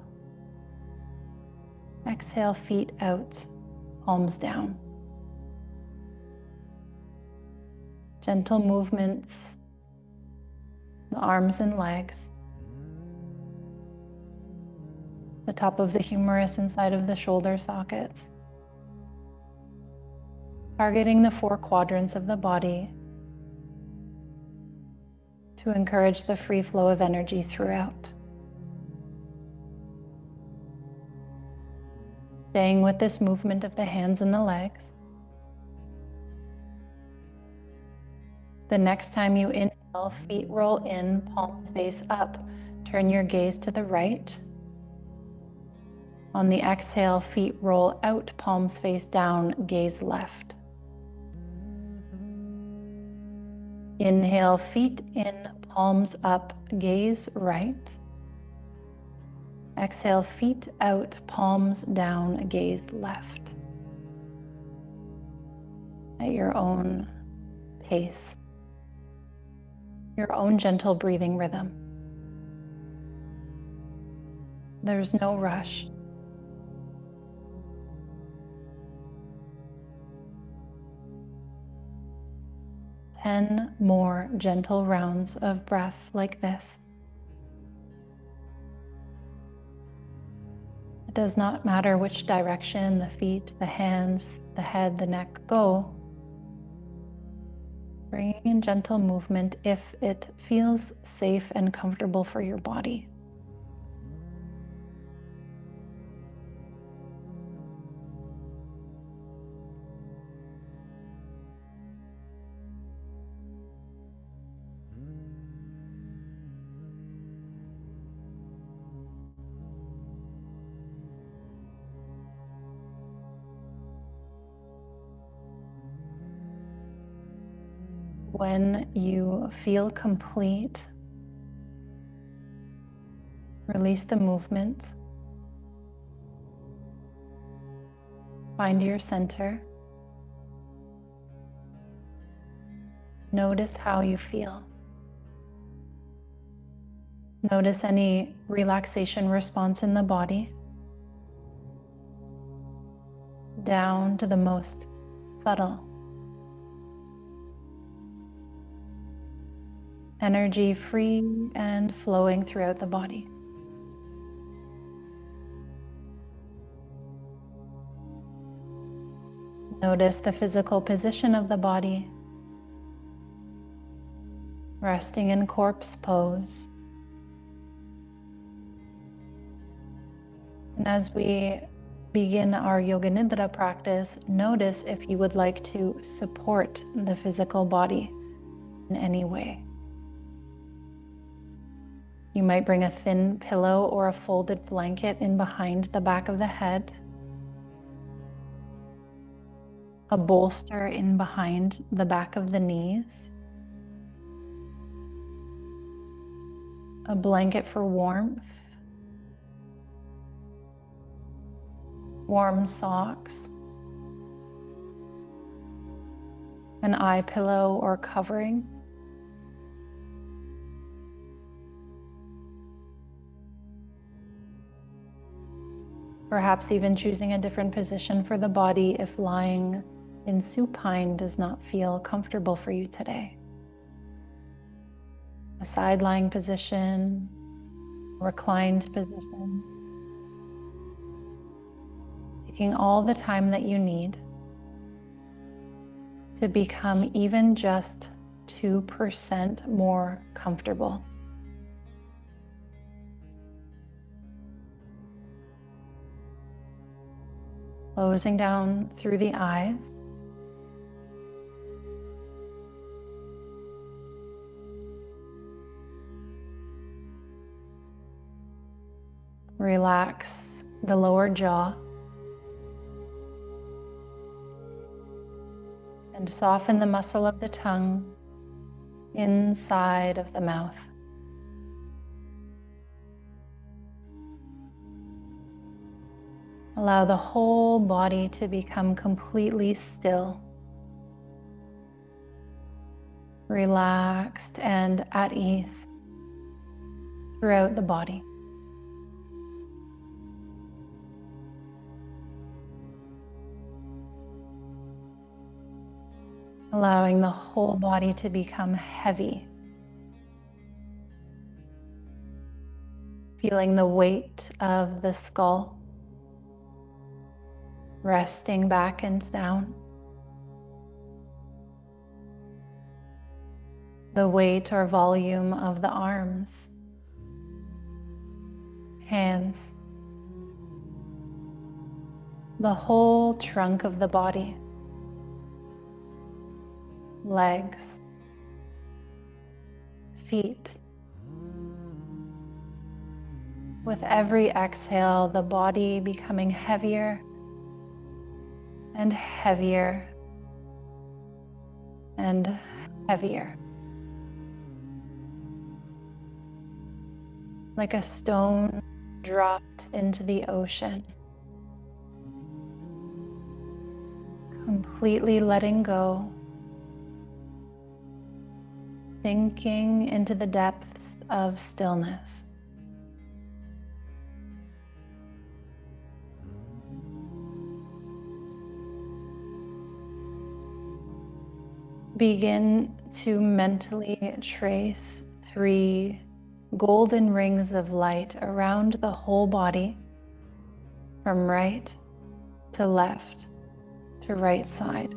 Exhale, feet out, palms down. Gentle movements, the arms and legs. The top of the humerus inside of the shoulder sockets. Targeting the 4 quadrants of the body to encourage the free flow of energy throughout. Staying with this movement of the hands and the legs. The next time you inhale, feet roll in, palms face up. Turn your gaze to the right. On the exhale, feet roll out, palms face down, gaze left. Inhale, feet in, palms up, gaze right. Exhale, feet out, palms down, gaze left. At your own pace, your own gentle breathing rhythm. There's no rush. Ten more gentle rounds of breath like this. It does not matter which direction the feet, the hands, the head, the neck go. Bringing in gentle movement if it feels safe and comfortable for your body. When you feel complete, release the movement. Find your center. Notice how you feel. Notice any relaxation response in the body, down to the most subtle. Energy free and flowing throughout the body. Notice the physical position of the body, resting in corpse pose. And as we begin our Yoga Nidra practice, notice if you would like to support the physical body in any way. You might bring a thin pillow or a folded blanket in behind the back of the head, a bolster in behind the back of the knees, a blanket for warmth, warm socks, an eye pillow or covering. Perhaps even choosing a different position for the body if lying in supine does not feel comfortable for you today. A side lying position, reclined position. Taking all the time that you need to become even just 2% more comfortable. Closing down through the eyes. Relax the lower jaw. And soften the muscle of the tongue inside of the mouth. Allow the whole body to become completely still, relaxed and at ease throughout the body. Allowing the whole body to become heavy. Feeling the weight of the skull resting back and down. The weight or volume of the arms, hands, the whole trunk of the body, legs, feet. With every exhale, the body becoming heavier and heavier and heavier. Like a stone dropped into the ocean. Completely letting go. Sinking into the depths of stillness. Begin to mentally trace 3 golden rings of light around the whole body, from right to left to right side.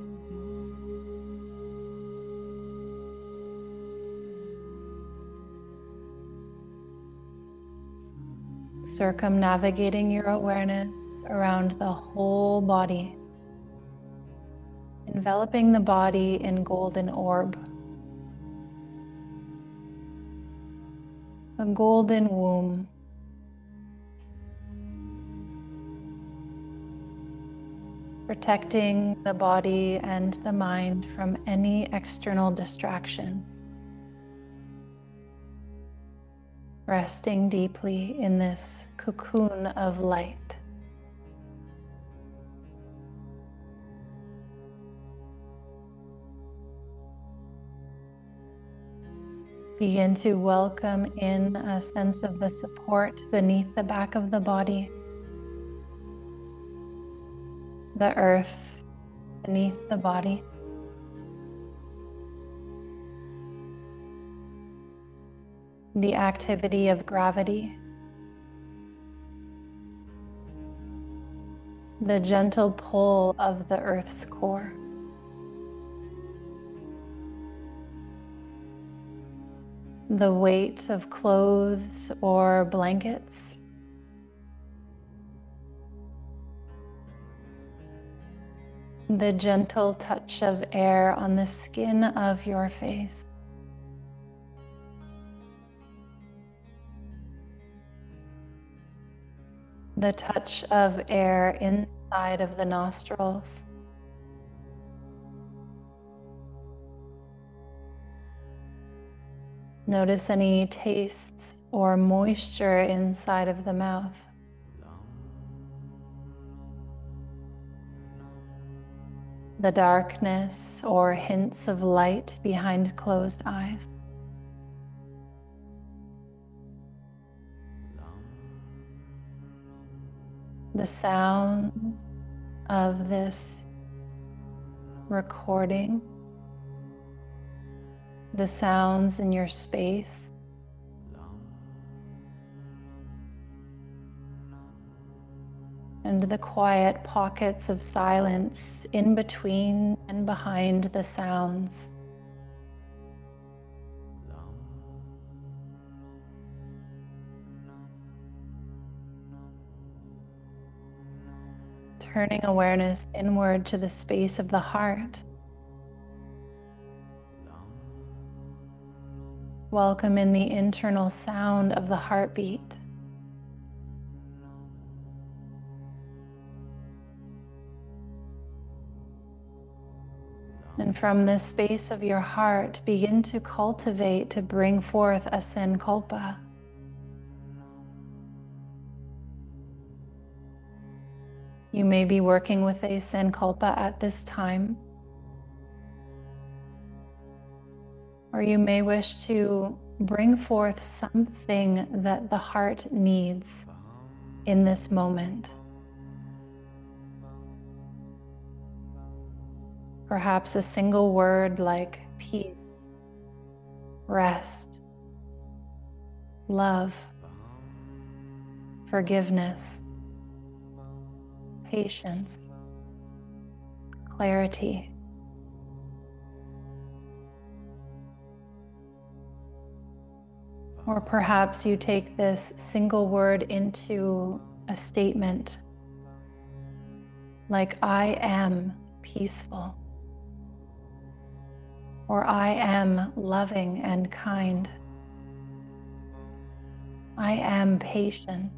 Circumnavigating your awareness around the whole body, enveloping the body in golden orb, a golden womb, protecting the body and the mind from any external distractions. Resting deeply in this cocoon of light. Begin to welcome in a sense of the support beneath the back of the body, the earth beneath the body. The activity of gravity, the gentle pull of the earth's core. The weight of clothes or blankets. The gentle touch of air on the skin of your face. The touch of air inside of the nostrils. Notice any tastes or moisture inside of the mouth. The darkness or hints of light behind closed eyes. The sounds of this recording, the sounds in your space, and the quiet pockets of silence in between and behind the sounds. Turning awareness inward to the space of the heart. Welcome in the internal sound of the heartbeat. And from this space of your heart, begin to cultivate, to bring forth a sankalpa. You may be working with a sankalpa at this time, or you may wish to bring forth something that the heart needs in this moment. Perhaps a single word like peace, rest, love, forgiveness, patience, clarity. Or perhaps you take this single word into a statement, like I am peaceful, or I am loving and kind. I am patient,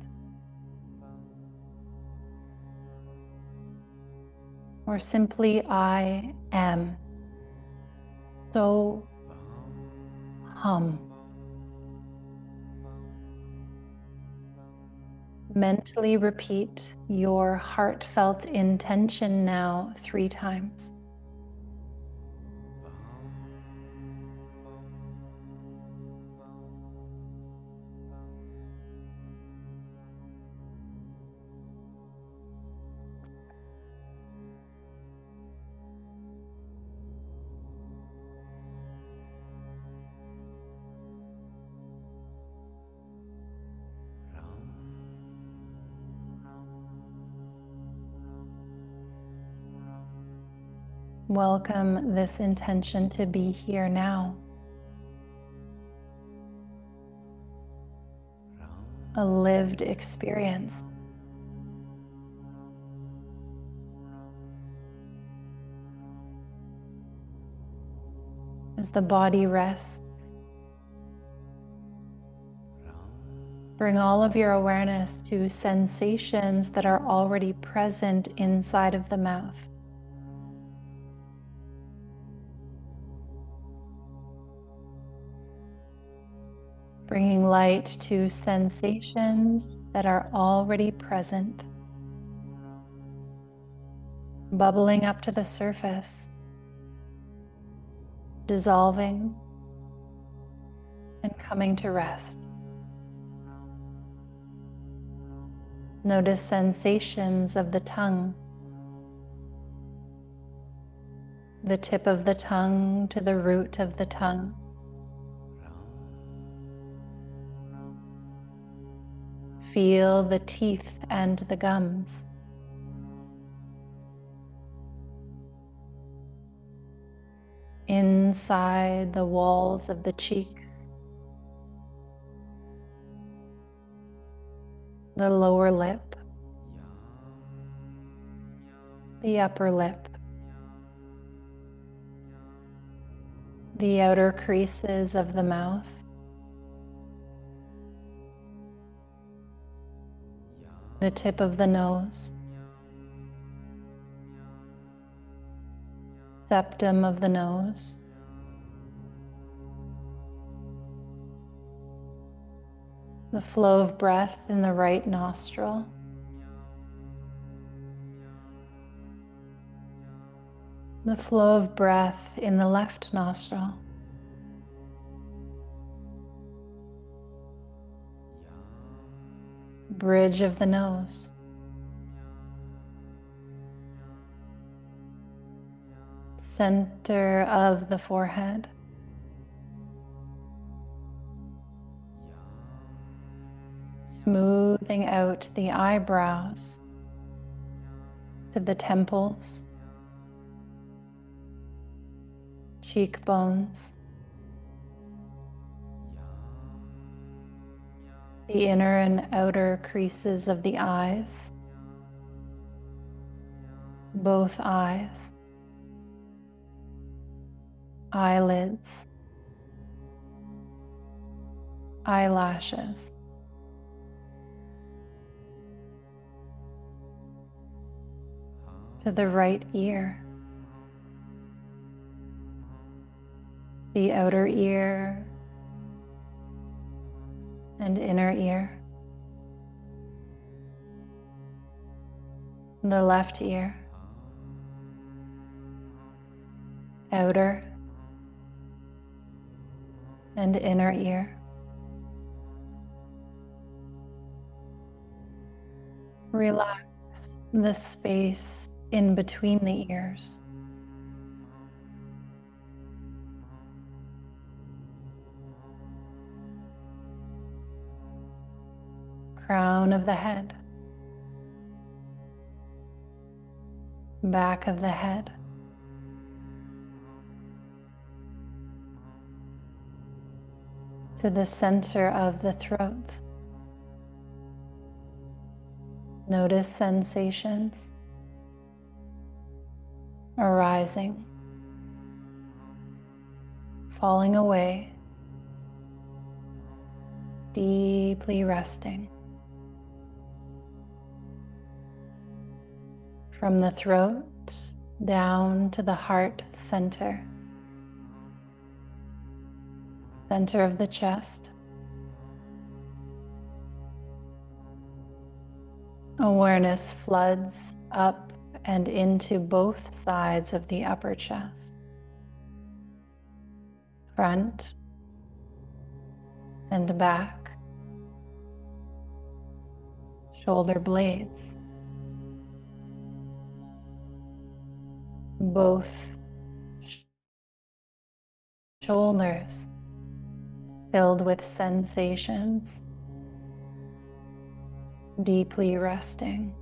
or simply I am. So hum. Mentally repeat your heartfelt intention now 3 times. Welcome this intention to be here now. A lived experience. As the body rests, bring all of your awareness to sensations that are already present inside of the mouth. Bringing light to sensations that are already present, bubbling up to the surface, dissolving and coming to rest. Notice sensations of the tongue, the tip of the tongue to the root of the tongue. Feel the teeth and the gums. Inside the walls of the cheeks, the lower lip, the upper lip, the outer creases of the mouth, the tip of the nose, septum of the nose, the flow of breath in the right nostril, the flow of breath in the left nostril. Bridge of the nose. Center of the forehead. Smoothing out the eyebrows to the temples, cheekbones, the inner and outer creases of the eyes, both eyes, eyelids, eyelashes, to the right ear, the outer ear and inner ear, the left ear, outer and inner ear. Relax the space in between the ears. Crown of the head, back of the head, to the center of the throat. Notice sensations. arising, falling away, deeply resting. From the throat down to the heart center, center of the chest. Awareness floods up and into both sides of the upper chest, front and back, shoulder blades, both shoulders filled with sensations, deeply resting.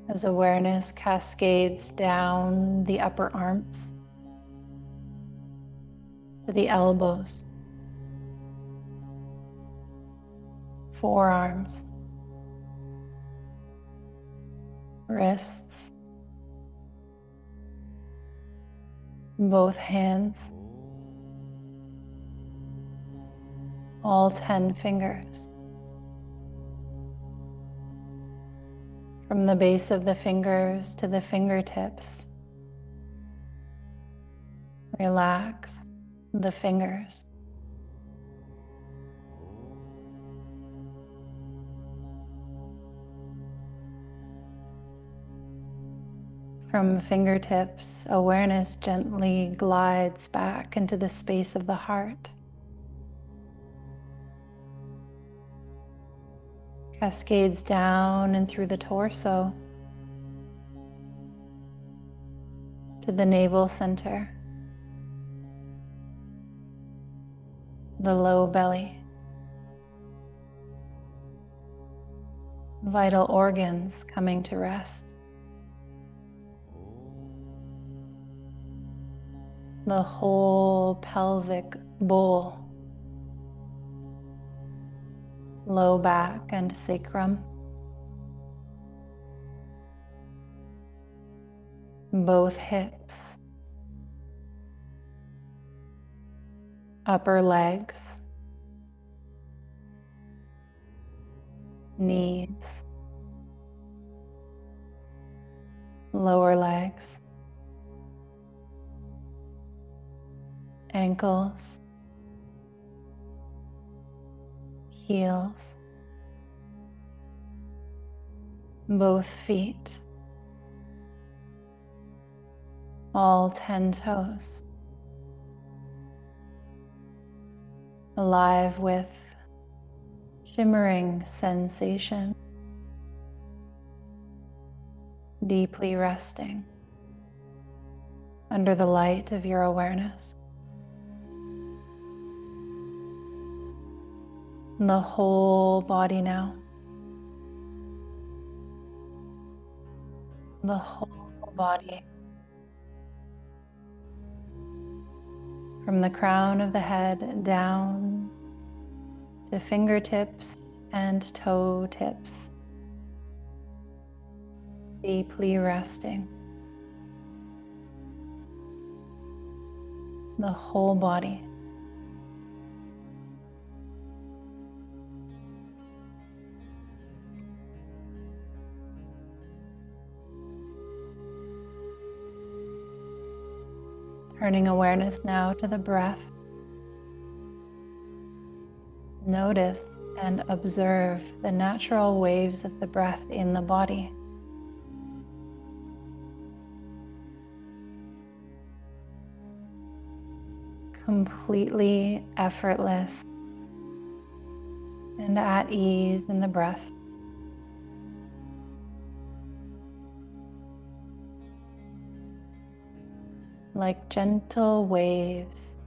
As awareness cascades down the upper arms to the elbows, forearms, wrists, both hands, all 10 fingers. From the base of the fingers to the fingertips, relax the fingers. From fingertips, awareness gently glides back into the space of the heart, cascades down and through the torso to the navel center, the low belly, vital organs coming to rest, the whole pelvic bowl, low back and sacrum, both hips, upper legs, knees, lower legs, ankles, heels, both feet, all 10 toes, alive with shimmering sensations, deeply resting under the light of your awareness. The whole body now, the whole body, from the crown of the head down to fingertips and toe tips, deeply resting. The whole body. Turning awareness now to the breath. Notice and observe the natural waves of the breath in the body. Completely effortless and at ease in the breath. Like gentle waves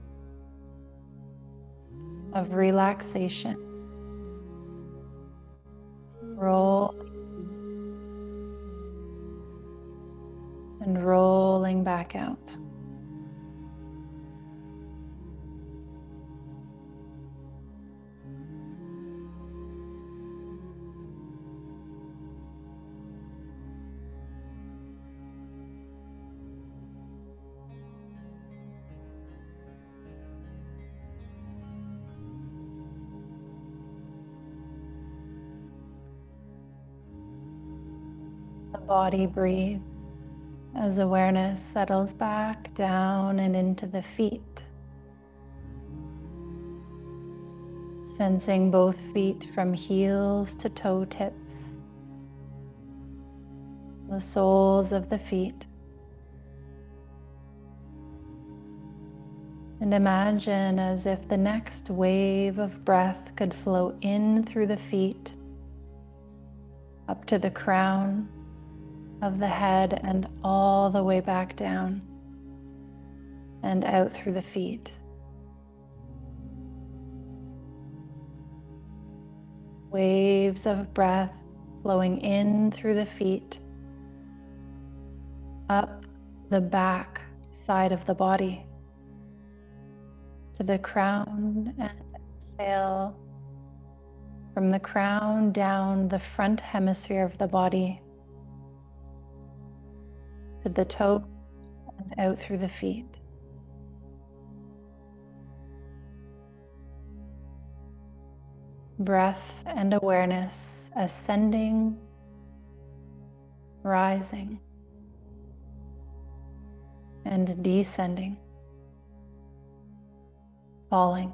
of relaxation, rolling and rolling back out. body breathes, as awareness settles back down and into the feet. Sensing both feet from heels to toe tips, the soles of the feet. And imagine as if the next wave of breath could flow in through the feet, up to the crown of the head and all the way back down and out through the feet. Waves of breath flowing in through the feet, up the back side of the body, to the crown, and exhale from the crown down the front hemisphere of the body, to the toes and out through the feet. Breath and awareness ascending, rising, and descending, falling.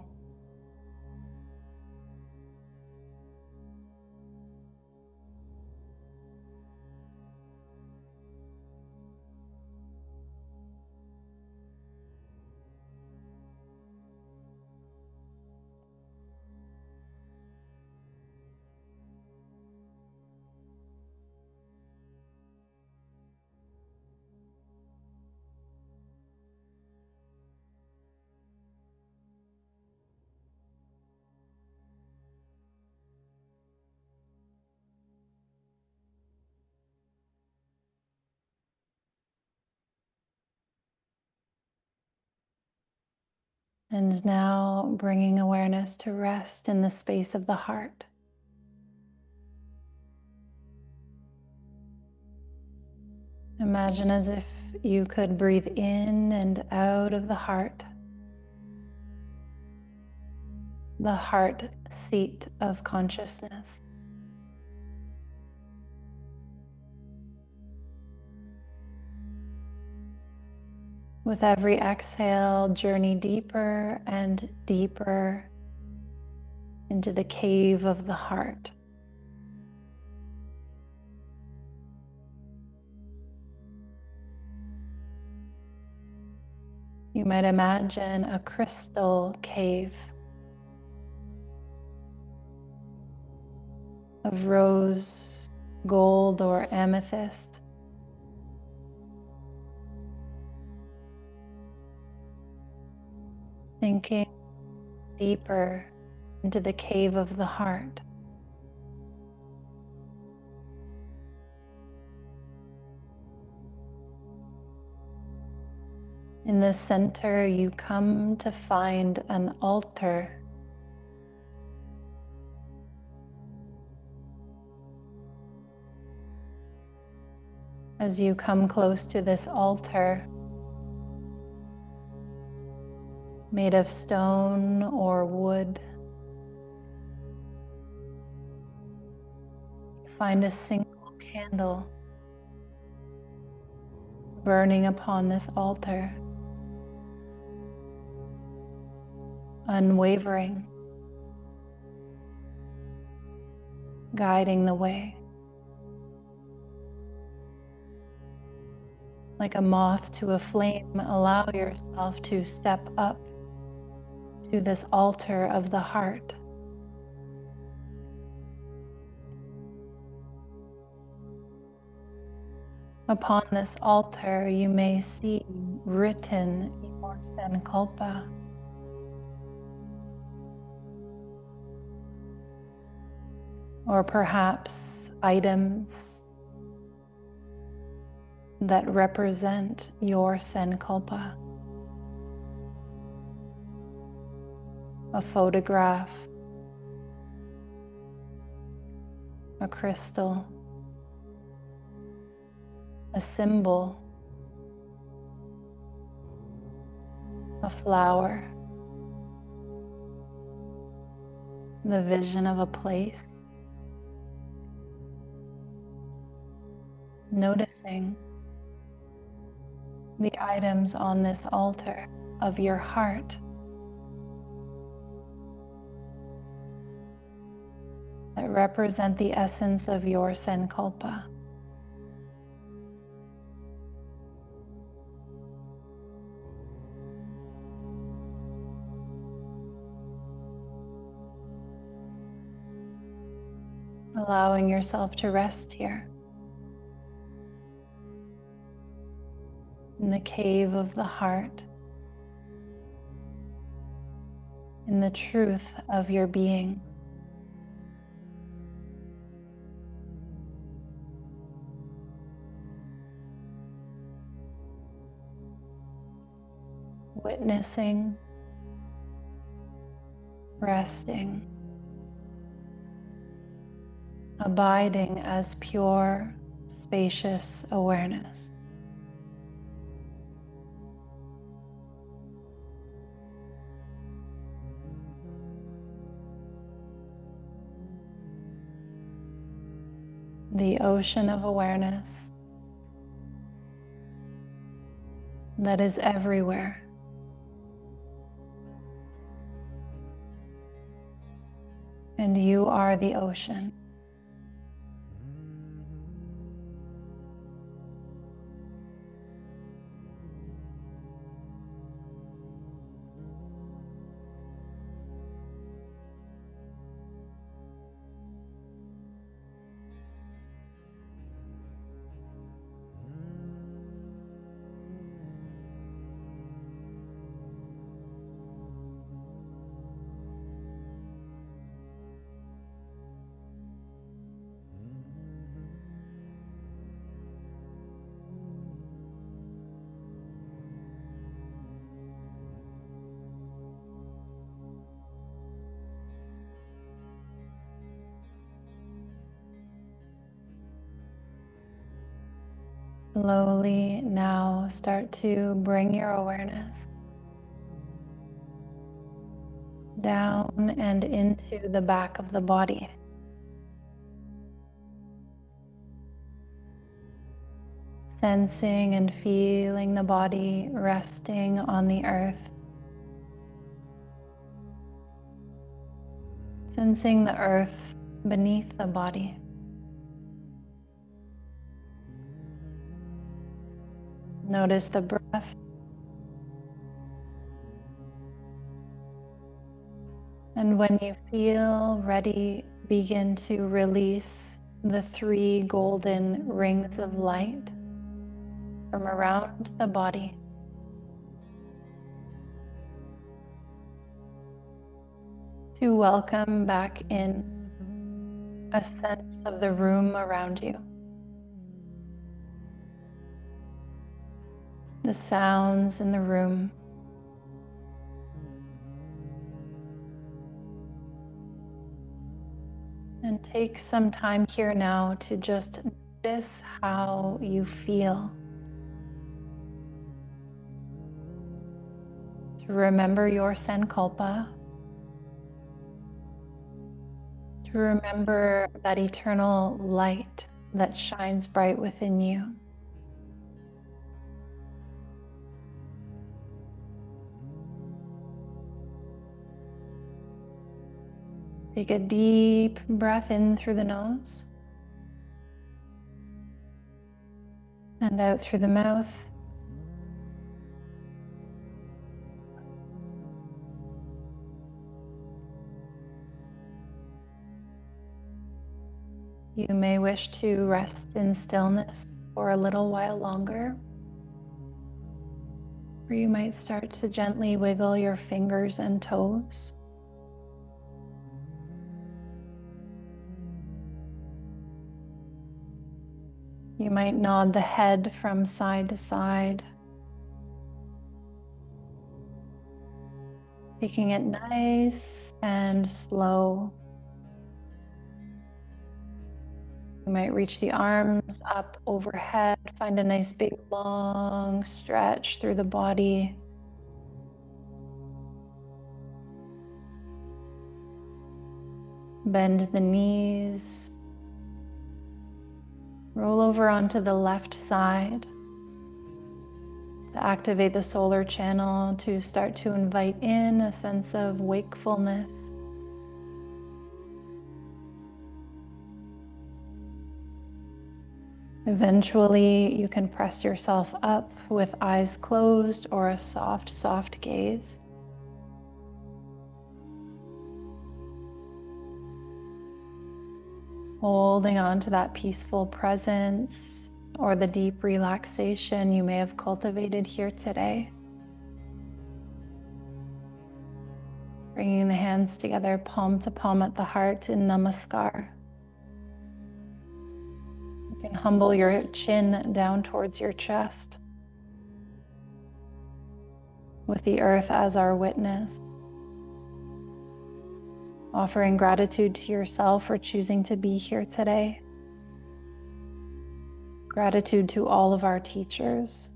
And now bringing awareness to rest in the space of the heart. Imagine as if you could breathe in and out of the heart seat of consciousness. With every exhale, journey deeper and deeper into the cave of the heart. You might imagine a crystal cave of rose, gold, or amethyst. Sinking deeper into the cave of the heart. In the center, you come to find an altar. As you come close to this altar, made of stone or wood, find a single candle burning upon this altar, unwavering, guiding the way. Like a moth to a flame, allow yourself to step up to this altar of the heart. Upon this altar, you may see written your sankalpa. Or perhaps items that represent your sankalpa. A photograph, a crystal, a symbol, a flower, the vision of a place, noticing the items on this altar of your heart that represent the essence of your sankalpa. Allowing yourself to rest here in the cave of the heart, in the truth of your being. Witnessing, resting, abiding as pure, spacious awareness. The ocean of awareness that is everywhere. And you are the ocean. Slowly now start to bring your awareness down and into the back of the body. Sensing and feeling the body resting on the earth. Sensing the earth beneath the body. Notice the breath. And when you feel ready, begin to release the 3 golden rings of light from around the body. To welcome back in a sense of the room around you. The sounds in the room. And take some time here now to just notice how you feel. To remember your sankalpa. To remember that eternal light that shines bright within you. Take a deep breath in through the nose and out through the mouth. You may wish to rest in stillness for a little while longer, or you might start to gently wiggle your fingers and toes. You might nod the head from side to side, taking it nice and slow. You might reach the arms up overhead, find a nice big long stretch through the body. Bend the knees. Roll over onto the left side to activate the solar channel, to start to invite in a sense of wakefulness. Eventually, you can press yourself up with eyes closed or a soft, soft gaze. Holding on to that peaceful presence or the deep relaxation you may have cultivated here today. Bringing the hands together, palm to palm at the heart in Namaskar. You can humble your chin down towards your chest with the earth as our witness. Offering gratitude to yourself for choosing to be here today. Gratitude to all of our teachers,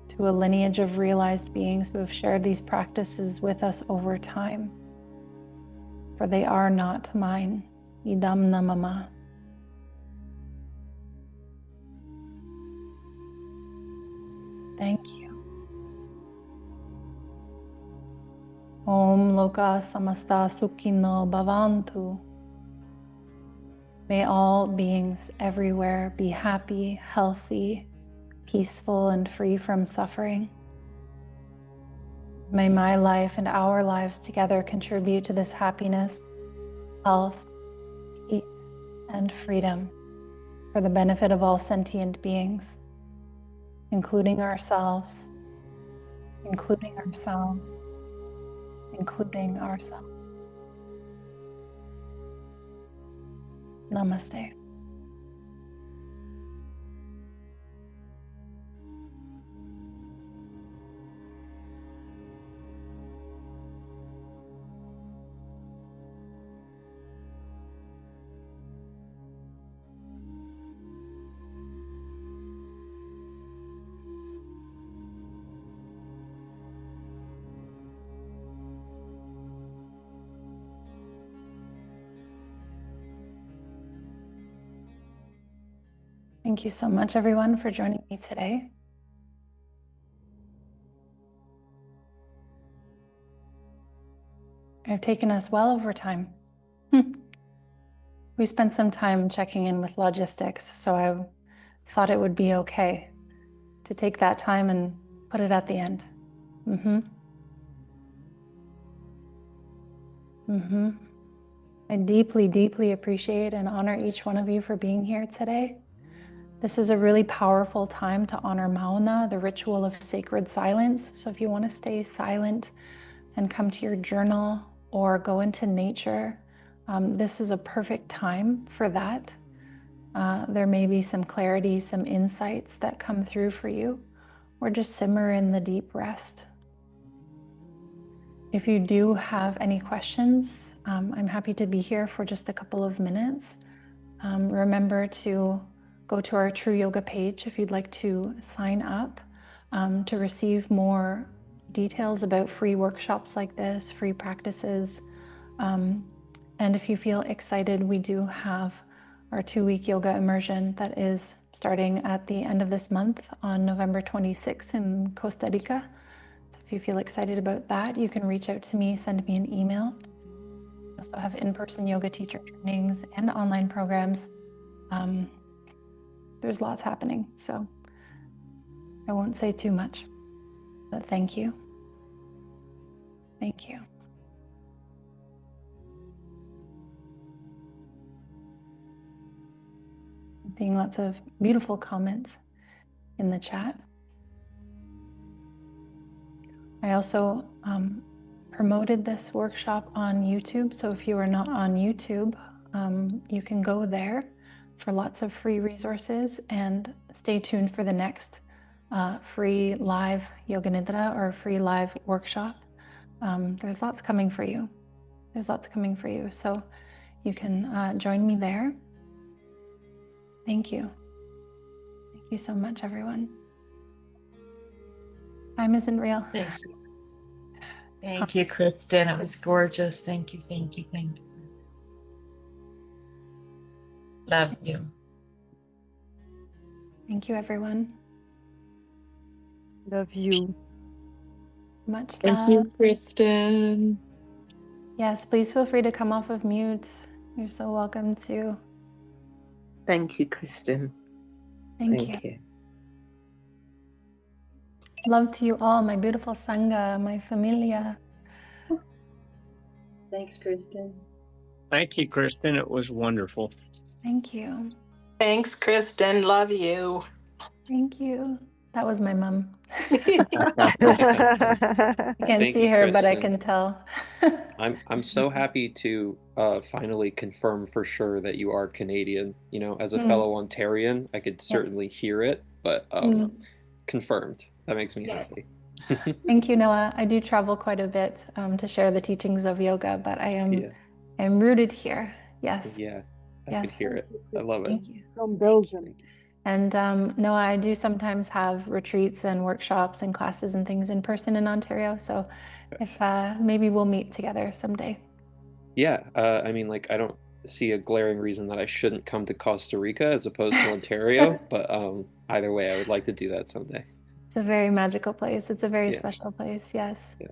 to a lineage of realized beings who have shared these practices with us over time. For they are not mine. Idam namama. Thank you. Om Loka Samasta Sukhino Bhavantu. May all beings everywhere be happy, healthy, peaceful, and free from suffering. May my life and our lives together contribute to this happiness, health, peace, and freedom for the benefit of all sentient beings, including ourselves, including ourselves, including ourselves. Namaste. Thank you so much, everyone, for joining me today. I've taken us well over time. We spent some time checking in with logistics, so I thought it would be okay to take that time and put it at the end. I deeply, deeply appreciate and honor each one of you for being here today. This is a really powerful time to honor Mauna, the ritual of sacred silence. So if you want to stay silent and come to your journal or go into nature, this is a perfect time for that. There may be some clarity, some insights that come through for you, or just simmer in the deep rest. If you do have any questions, I'm happy to be here for just a couple of minutes. Remember to go to our TRU Yoga page if you'd like to sign up to receive more details about free workshops like this, free practices. And if you feel excited, we do have our 2-week yoga immersion that is starting at the end of this month on November 26th in Costa Rica. So if you feel excited about that, you can reach out to me, send me an email. We also have in-person yoga teacher trainings and online programs. There's lots happening, so I won't say too much, but thank you. Thank you. I'm seeing lots of beautiful comments in the chat. I also promoted this workshop on YouTube, so if you are not on YouTube, you can go there for lots of free resources, and stay tuned for the next free live Yoga Nidra or free live workshop. There's lots coming for you. There's lots coming for you. So you can join me there. Thank you. Thank you so much, everyone. Time isn't real. Thank you. Thank you, Kristyn. It was gorgeous. Thank you, thank you, thank you. Love you. Thank you, everyone. Love you. Much Thank love. you, Kristyn. Yes, please feel free to come off of mute. You're so welcome to. Thank you, Kristyn. Thank you. Love to you all, my beautiful Sangha, my familia. Thanks, Kristyn. Thank you, Kristyn. It was wonderful. Thank you. Thanks, Kristyn. Love you. Thank you. That was my mom. Thank I can't Thank see you, her, but I Kristyn. can tell. I'm so happy to finally confirm for sure that you are Canadian. You know, as a fellow Ontarian, I could certainly hear it, but confirmed. That makes me happy. Thank you, Noah. I do travel quite a bit to share the teachings of yoga, but I am rooted here. Yes. Yeah, I Yes. could hear it. I love it. Thank you. From Belgium. And Noah, I do sometimes have retreats and workshops and classes and things in person in Ontario. So if maybe we'll meet together someday. Yeah, I mean, like, I don't see a glaring reason that I shouldn't come to Costa Rica as opposed to Ontario, but either way, I would like to do that someday. It's a very magical place. It's a very Yeah. special place. Yes. Yeah.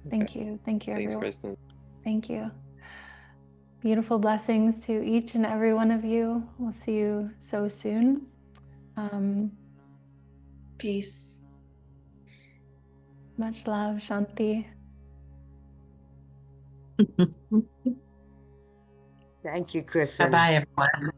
Thank you. Thank you, Thanks, everyone. Kristyn. Thank you. Beautiful blessings to each and every one of you. We'll see you so soon. Peace. Much love, Shanti. Thank you, Kristyn. Bye-bye, everyone.